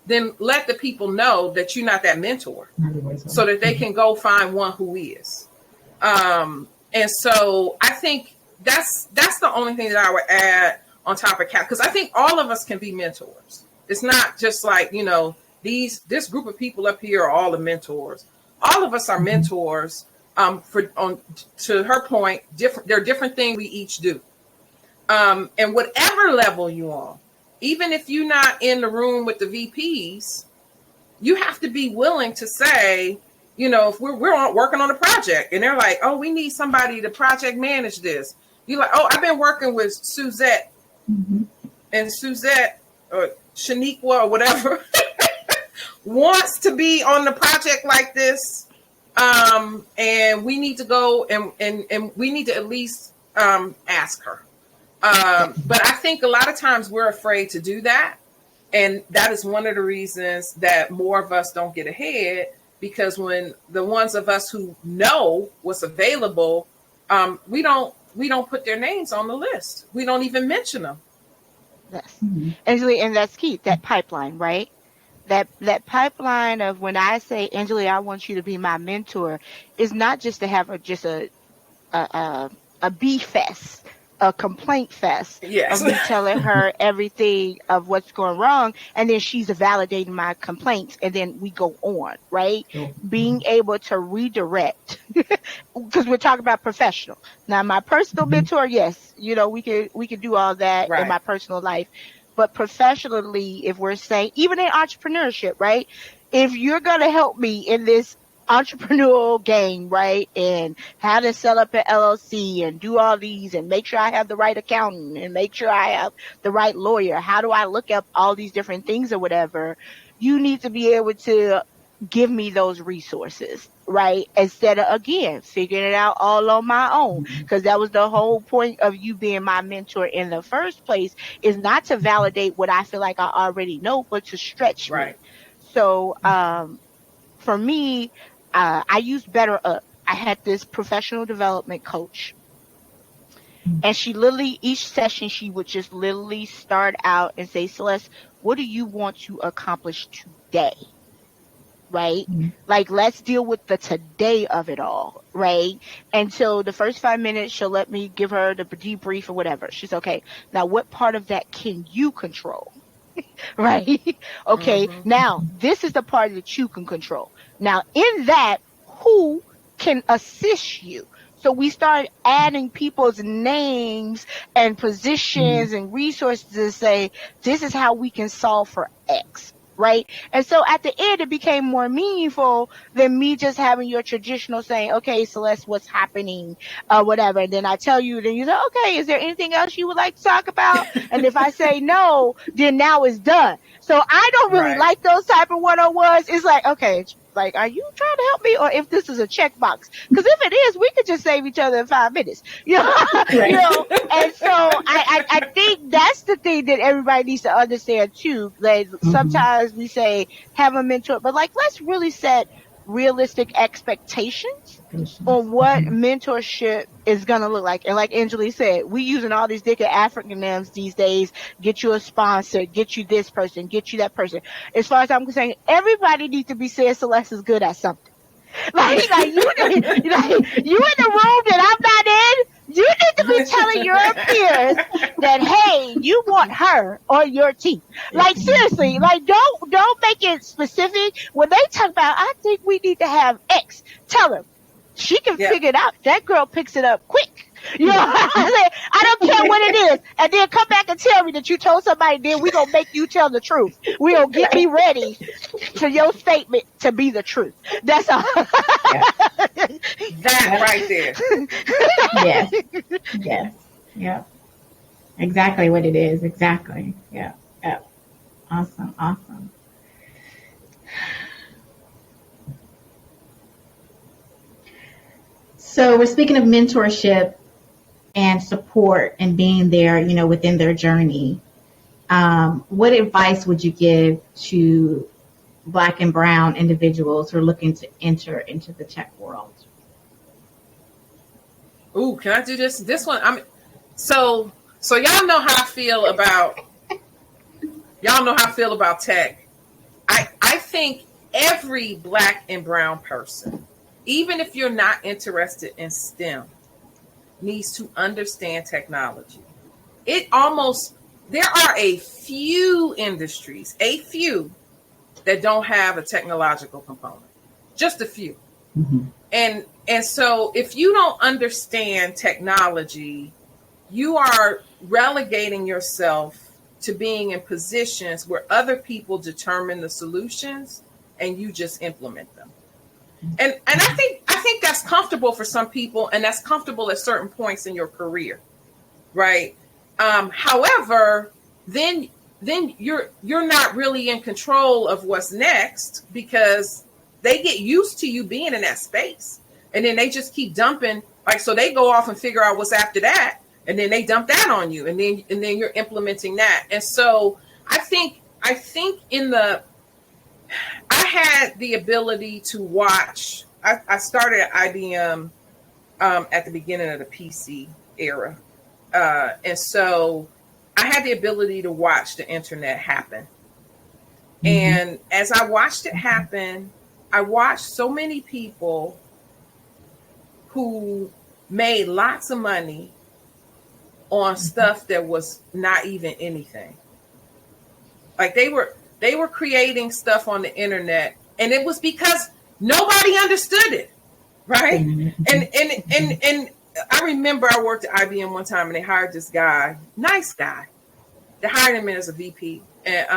then let the people know that you're not that mentor, Not always so on. that they Mhm. can go find one who is. And so I think that's the only thing that I would add on top of Cap, because I think all of us can be mentors. It's not just like, this group of people up here are all the mentors. All of us are Mhm. mentors, For on to her point, different. There are different things we each do. And whatever level you're on, even if you're not in the room with the VPs, you have to be willing to say, if we're working on a project and they're like, oh, we need somebody to project manage this. You're like, oh, I've been working with Suzette, Mm-hmm. and Suzette or Shaniqua or whatever wants to be on the project like this. And we need to go and we need to at least ask her. But I think a lot of times we're afraid to do that. And that is one of the reasons that more of us don't get ahead, because when the ones of us who know what's available, we don't put their names on the list. We don't even mention them. Yes. Mm-hmm. And that's key, that pipeline, right? That pipeline of when I say, Angela, I want you to be my mentor, is not just to have a B fest, a complaint fest Yes. of me telling her everything of what's going wrong, and then she's validating my complaints, and then we go on, right? Being able to redirect, because we're talking about professional. Now, my personal mentor, yes, we can do all that in Right. my personal life, but professionally, if we're saying, even in entrepreneurship, right? If you're gonna help me in this entrepreneurial game, right? And how to set up an LLC and do all these and make sure I have the right accountant and make sure I have the right lawyer. How do I look up all these different things or whatever? You need to be able to give me those resources, right? Instead of, again, figuring it out all on my own. Because that was the whole point of you being my mentor in the first place, is not to validate what I feel like I already know, but to stretch me. Right. So, for me, I used Better Up. I had this professional development coach, and she literally, each session, she would just literally start out and say, Celeste, what do you want to accomplish today? Right? Like, let's deal with the today of it all, right? And so the first 5 minutes, she'll let me give her the debrief or whatever. She's okay. Now, what part of that can you control? Right? Okay. Mm-hmm. Now, this is the part that you can control. Now, in that, who can assist you? So we start adding people's names and positions and resources to say, this is how we can solve for X. Right. And so at the end, it became more meaningful than me just having your traditional saying, okay, Celeste, what's happening? Whatever. And then I tell you, then you say, okay, is there anything else you would like to talk about? And if I say no, then now it's done. So I don't really Right. like those type of one-on-ones. It's like, okay, like, are you trying to help me, or if this is a checkbox? Because if it is, we could just save each other in 5 minutes, Right. And so I think that's the thing that everybody needs to understand too. Like, sometimes we say have a mentor, but like, let's really set realistic expectations on what mentorship is going to look like. And like Angela said, we using all these different acronyms these days. Get you a sponsor, get you this person, get you that person. As far as I'm concerned, everybody needs to be saying Celeste is good at something. Like you in the room that I'm not in, you need to be telling your peers that, hey, you want her on your team. Like, seriously, like, don't make it specific. When they talk about, I think we need to have X, tell them she can figure it out. That girl picks it up quick. I don't care what it is. And then come back and tell me that you told somebody, then we gonna make you tell the truth. We gonna get me ready for your statement to be the truth. That's all. That right there. Yes. Yes. Yeah. Exactly what it is. Exactly. Yeah. Yeah. Awesome. Awesome. So we're speaking of mentorship and support and being there, within their journey. What advice would you give to Black and Brown individuals who are looking to enter into the tech world? Ooh, can I do this? This one, so y'all know how I feel about tech. I think every Black and Brown person, even if you're not interested in STEM, needs to understand technology. There are a few industries, that don't have a technological component. Just a few. And so if you don't understand technology, you are relegating yourself to being in positions where other people determine the solutions and you just implement them. And I think that's comfortable for some people, and that's comfortable at certain points in your career, right? However, then you're not really in control of what's next, because they get used to you being in that space, and then they just keep dumping, like, so they go off and figure out what's after that, and then they dump that on you, and then you're implementing that. And so I think in the I had the ability to watch. I started at IBM at the beginning of the PC era, and so I had the ability to watch the internet happen. And as I watched it happen, I watched so many people who made lots of money on stuff that was not even anything. Like they were creating stuff on the internet, and it was because nobody understood it, right? And I remember I worked at IBM one time, and they hired this guy, nice guy. They hired him in as a VP, and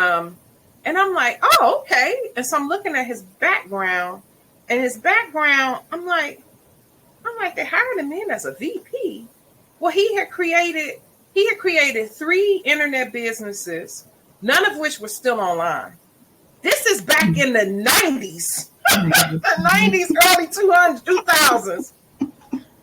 I'm like, oh, okay. And so I'm looking at his background, I'm like, they hired him in as a VP. Well, he had created 3 internet businesses, none of which were still online. This is back in the 90s, the 90s, early 2000s,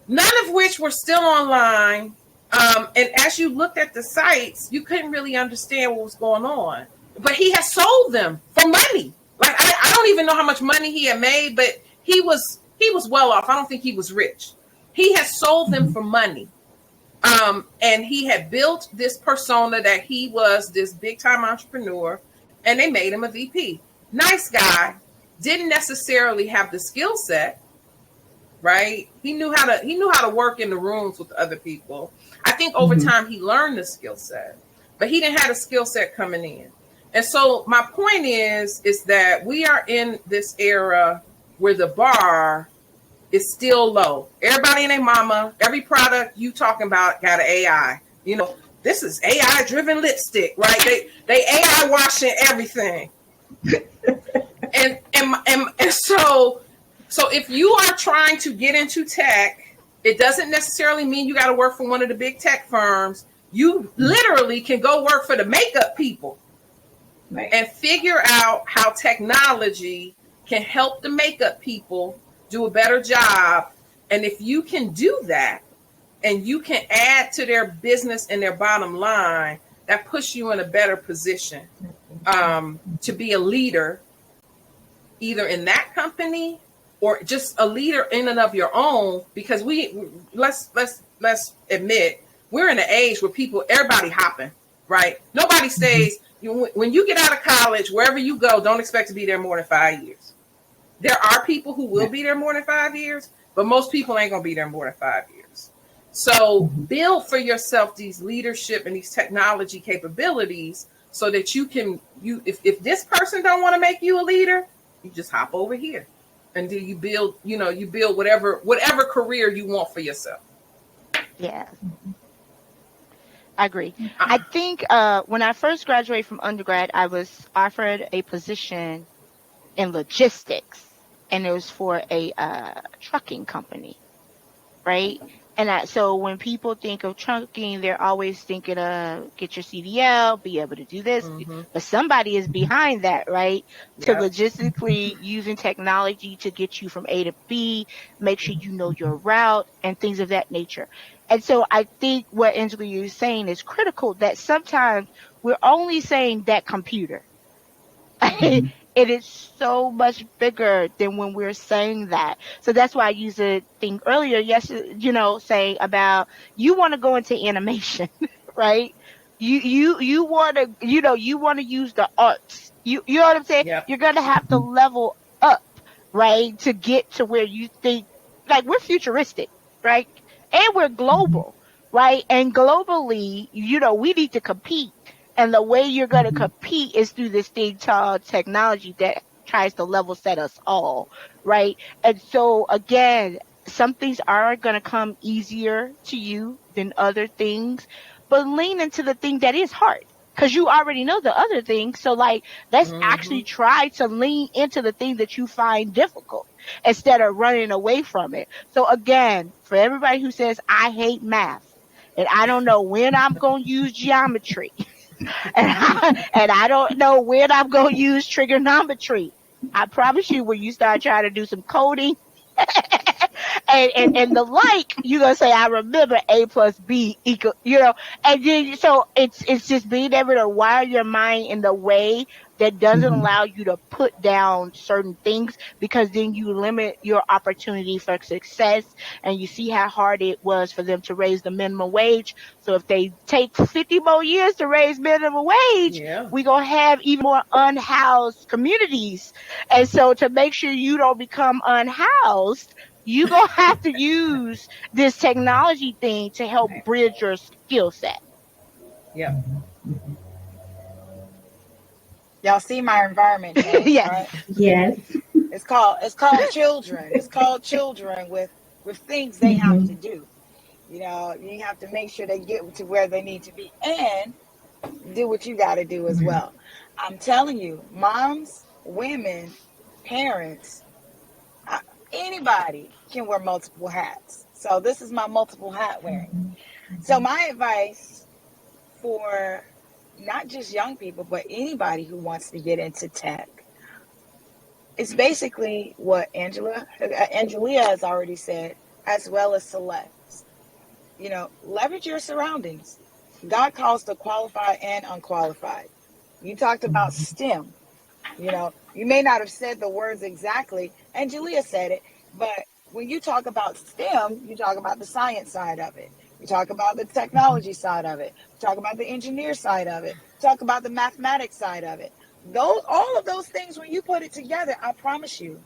none of which were still online. And as you looked at the sites, you couldn't really understand what was going on. But he had sold them for money. Like, I don't even know how much money he had made, but he was well off. I don't think he was rich. He had sold them for money. And he had built this persona that he was this big time entrepreneur, and they made him a VP. Nice guy, didn't necessarily have the skill set, right? He knew how to work in the rooms with other people. I think over time he learned the skill set, but he didn't have a skill set coming in. And so my point is that we are in this era where the bar is still low. Everybody and their mama, every product you talking about got an AI. You know, this is AI driven lipstick, right? They AI washing everything. and so if you are trying to get into tech, it doesn't necessarily mean you got to work for one of the big tech firms. You literally can go work for the makeup people, right, and figure out how technology can help the makeup people do a better job. And if you can do that and you can add to their business and their bottom line, that puts you in a better position to be a leader, either in that company or just a leader in and of your own. Because let's admit, we're in an age where everybody hopping, right? Nobody stays. When you get out of college, wherever you go, don't expect to be there more than 5 years. There are people who will be there more than 5 years, but most people ain't going to be there more than 5 years. So build for yourself these leadership and these technology capabilities so that if this person don't want to make you a leader, you just hop over here and then you build whatever career you want for yourself. Yeah. I agree. I think when I first graduated from undergrad, I was offered a position in logistics, and it was for a trucking company, right? And so when people think of trucking, they're always thinking of get your CDL, be able to do this, but somebody is behind that, right? To logistically using technology to get you from A to B, make sure you know your route and things of that nature. And so I think what Angela is saying is critical, that sometimes we're only saying that computer. It is so much bigger than when we're saying that. So that's why I used a thing earlier, yes, saying about you want to go into animation, right? You want to, you want to use the arts. You know what I'm saying? Yep. You're going to have to level up, right? To get to where you think, like, we're futuristic, right? And we're global, right? And globally, we need to compete. And the way you're going to compete is through this thing called technology that tries to level set us all, right? And so again, some things are going to come easier to you than other things, but lean into the thing that is hard because you already know the other thing. So like, let's Mm-hmm. actually try to lean into the thing that you find difficult instead of running away from it. So again, for everybody who says, I hate math and I don't know when I'm going to use geometry and I don't know when I'm going to use trigonometry. I promise you, when you start trying to do some coding and the like, you're gonna say, I remember A plus B equal, and then so it's just being able to wire your mind in the way that doesn't allow you to put down certain things, because then you limit your opportunity for success. And you see how hard it was for them to raise the minimum wage. So if they take 50 more years to raise minimum wage, Yeah. we're gonna have even more unhoused communities. And so to make sure you don't become unhoused, you gonna have to use this technology thing to help Right. bridge your skill set. Yep. Y'all see my environment change, Yes. right? Yes. It's called children. It's called children with things they have to Mm-hmm. do. You have to make sure they get to where they need to be and do what you got to do as Right. well. I'm telling you, moms, women, parents, uh, anybody can wear multiple hats. So this is my multiple hat wearing. So my advice for not just young people, but anybody who wants to get into tech, it's basically what Angelia has already said, as well as Celeste. Leverage your surroundings. God calls the qualified and unqualified. You talked about STEM. You may not have said the words exactly, and Julia said it, but when you talk about STEM, you talk about the science side of it. You talk about the technology side of it. You talk about the engineer side of it. You talk about the mathematics side of it. All of those things, when you put it together, I promise you,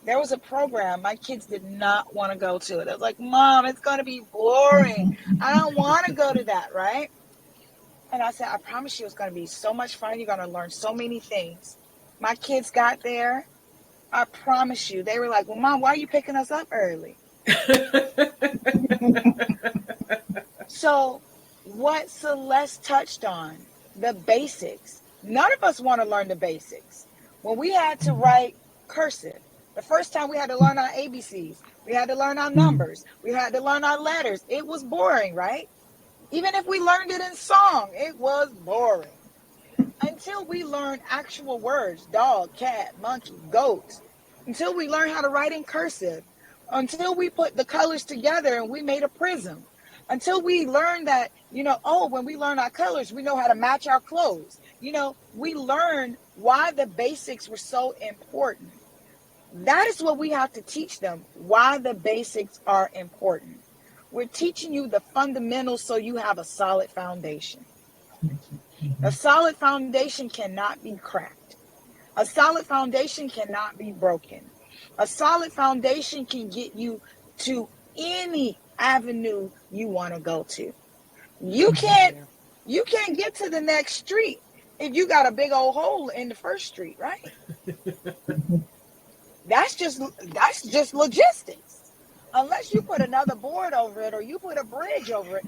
there was a program my kids did not want to go to. It was like, Mom, it's going to be boring. I don't want to go to that, right? And I said, I promise you, it's going to be so much fun. You're going to learn so many things. My kids got there. I promise you. They were like, well, Mom, why are you picking us up early? So, what Celeste touched on, the basics. None of us want to learn the basics. When we had to write cursive, the first time we had to learn our ABCs, we had to learn our numbers, we had to learn our letters. It was boring, right? Even if we learned it in song, it was boring. Until we learn actual words, dog, cat, monkey, goat, until we learn how to write in cursive, until we put the colors together and we made a prism, until we learn that, when we learn our colors, we know how to match our clothes. We learn why the basics were so important. That is what we have to teach them, why the basics are important. We're teaching you the fundamentals so you have a solid foundation. A solid foundation cannot be cracked. A solid foundation cannot be broken. A solid foundation can get you to any avenue you want to go to. You can't Yeah. you can't get to the next street if you got a big old hole in the first street, right? That's just logistics. Unless you put another board over it or you put a bridge over it,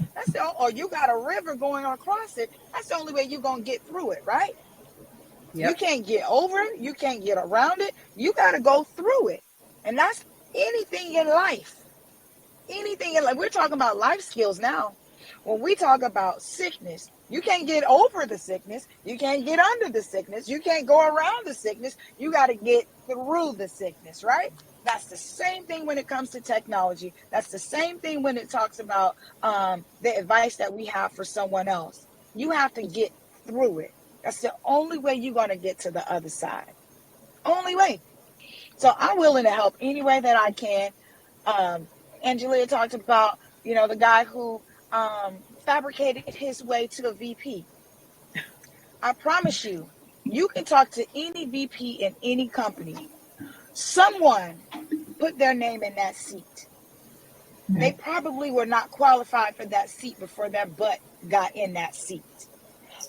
or you got a river going across it, that's the only way you're gonna get through it, right? You Yep. can't get over it. You can't get around it. You got to go through it. And that's anything in life. Anything in life. We're talking about life skills now. When we talk about sickness, you can't get over the sickness. You can't get under the sickness. You can't go around the sickness. You got to get through the sickness, right? That's the same thing when it comes to technology. That's the same thing when it talks about the advice that we have for someone else. You have to get through it. That's the only way you're going to get to the other side. Only way. So I'm willing to help any way that I can. Angelia talked about, the guy who fabricated his way to a VP. I promise you, you can talk to any VP in any company. Someone put their name in that seat. They Right. probably were not qualified for that seat before their butt got in that seat.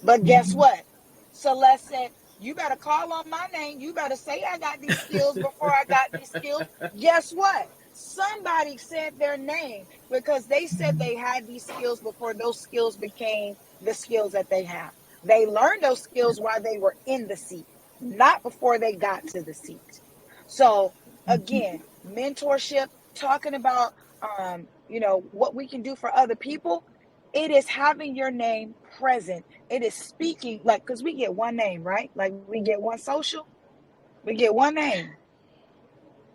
But guess what? Celeste said, You better call on my name. You better say I got these skills before I got these skills. Guess what? Somebody said their name because they said they had these skills before those skills became the skills that they have. They learned those skills while they were in the seat, not before they got to the seat. So again, mentorship, talking about what we can do for other people, it is having your name present. It is speaking, like, because we get one name, right? Like we get one social, we get one name.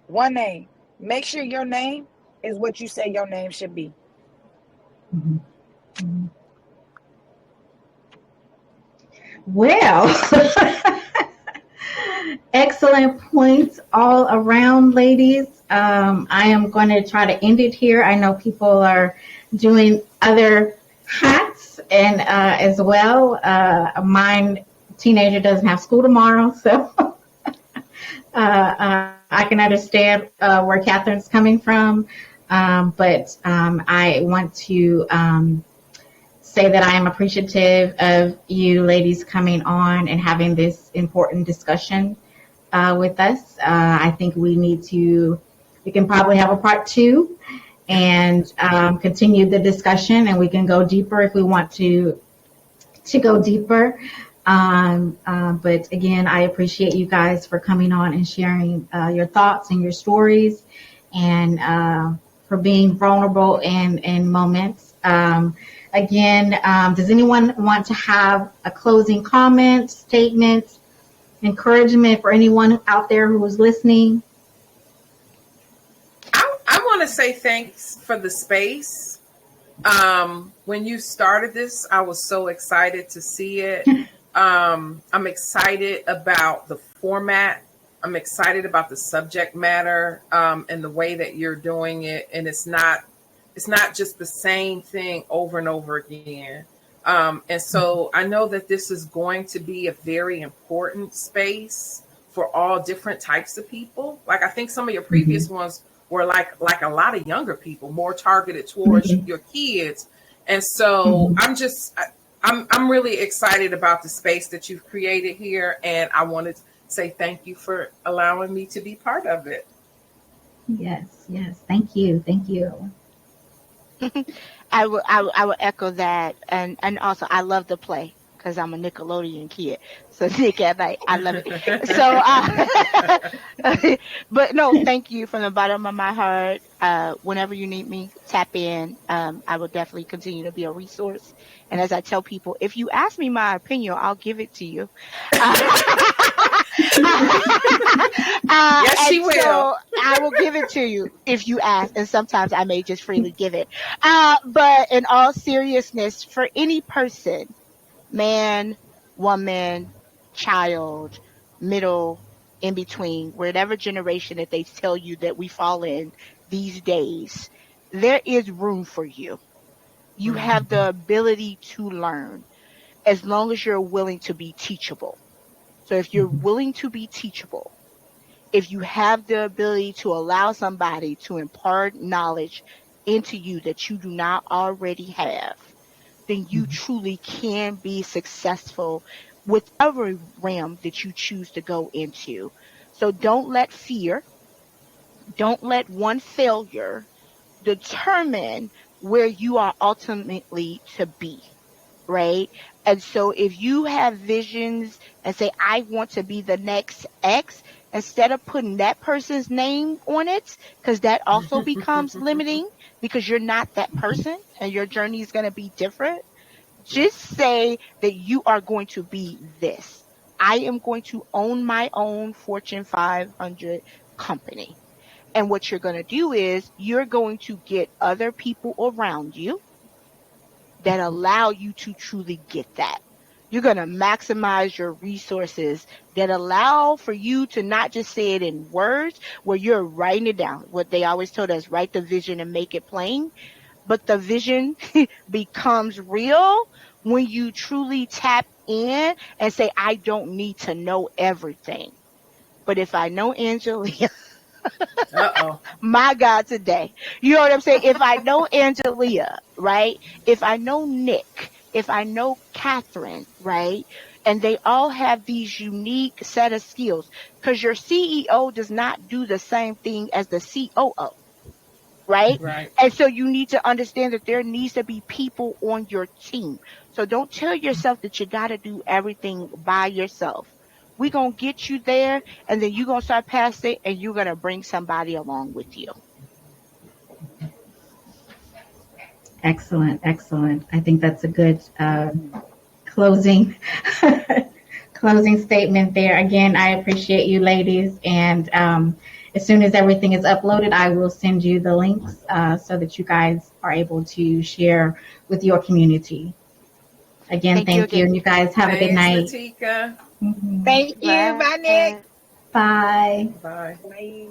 One name. Make sure your name is what you say your name should be. Mhm. Mhm. Well, excellent points all around, ladies. I am going to try to end it here. I know people are doing other hats and as well. Mine teenager doesn't have school tomorrow, so I can understand where Catherine's coming from. But I want to say that I am appreciative of you ladies coming on and having this important discussion with us. I think we can probably have a part two and continue the discussion, and we can go deeper if we want to go deeper. But again, I appreciate you guys for coming on and sharing your thoughts and your stories, and for being vulnerable in moments. Again, does anyone want to have a closing comment, statement, encouragement for anyone out there who is listening? I want to say thanks for the space. When you started this, I was so excited to see it. I'm excited about the format. I'm excited about the subject matter, and the way that you're doing it. And it's not just the same thing over and over again. And so I know that this is going to be a very important space for all different types of people. Like I think some of your previous Mm-hmm. ones were like a lot of younger people, more targeted towards Mm-hmm. your kids. And so Mm-hmm. I'm really excited about the space that you've created here, and I wanted to say thank you for allowing me to be part of it. Yes, yes. Thank you. Thank you. I will echo that, and also I love to play because I'm a Nickelodeon kid. So Nick at Night, I love it. So, but no, thank you from the bottom of my heart. Whenever you need me, tap in. I will definitely continue to be a resource. And as I tell people, if you ask me my opinion, I'll give it to you. Yes, she And will. so I will give it to you if you ask, and sometimes I may just freely give it. But in all seriousness, for any person, man, woman, child, middle, in between, whatever generation that they tell you that we fall in these days, there is room for you. You have the ability to learn as long as you're willing to be teachable. So if you're willing to be teachable, if you have the ability to allow somebody to impart knowledge into you that you do not already have, then you truly can be successful whatever realm that you choose to go into. So don't let fear, don't let one failure determine where you are ultimately to be, right? And so if you have visions and say, I want to be the next X, instead of putting that person's name on it, because that also becomes limiting because you're not that person and your journey is going to be different, just say that you are going to be this. I am going to own my own Fortune 500 company. And what you're going to do is you're going to get other people around you that allow you to truly get that. You're going to maximize your resources that allow for you to not just say it in words where you're writing it down. What they always told us, write the vision and make it plain. But the vision becomes real when you truly tap in and say, I don't need to know everything. But if I know Angelia, Uh my God, today. You know what I'm saying? If I know Angelia, right? If I know Nick, if I know Catherine, right? and they all have these unique set of skills, because your CEO does not do the same thing as the COO, right? Right. And so you need to understand that there needs to be people on your team. So don't tell yourself that you got to do everything by yourself. We're going to get you there, and then you're going to start past it, and you're going to bring somebody along with you. Excellent, excellent. I think that's a good closing closing statement there. Again, I appreciate you, ladies, and as soon as everything is uploaded, I will send you the links so that you guys are able to share with your community. Again, Thank you thank you, again. and you guys have a good Thanks, night. Latika. Mhm. Thank you. Bye, Nick. Bye. Bye. Bye. Bye.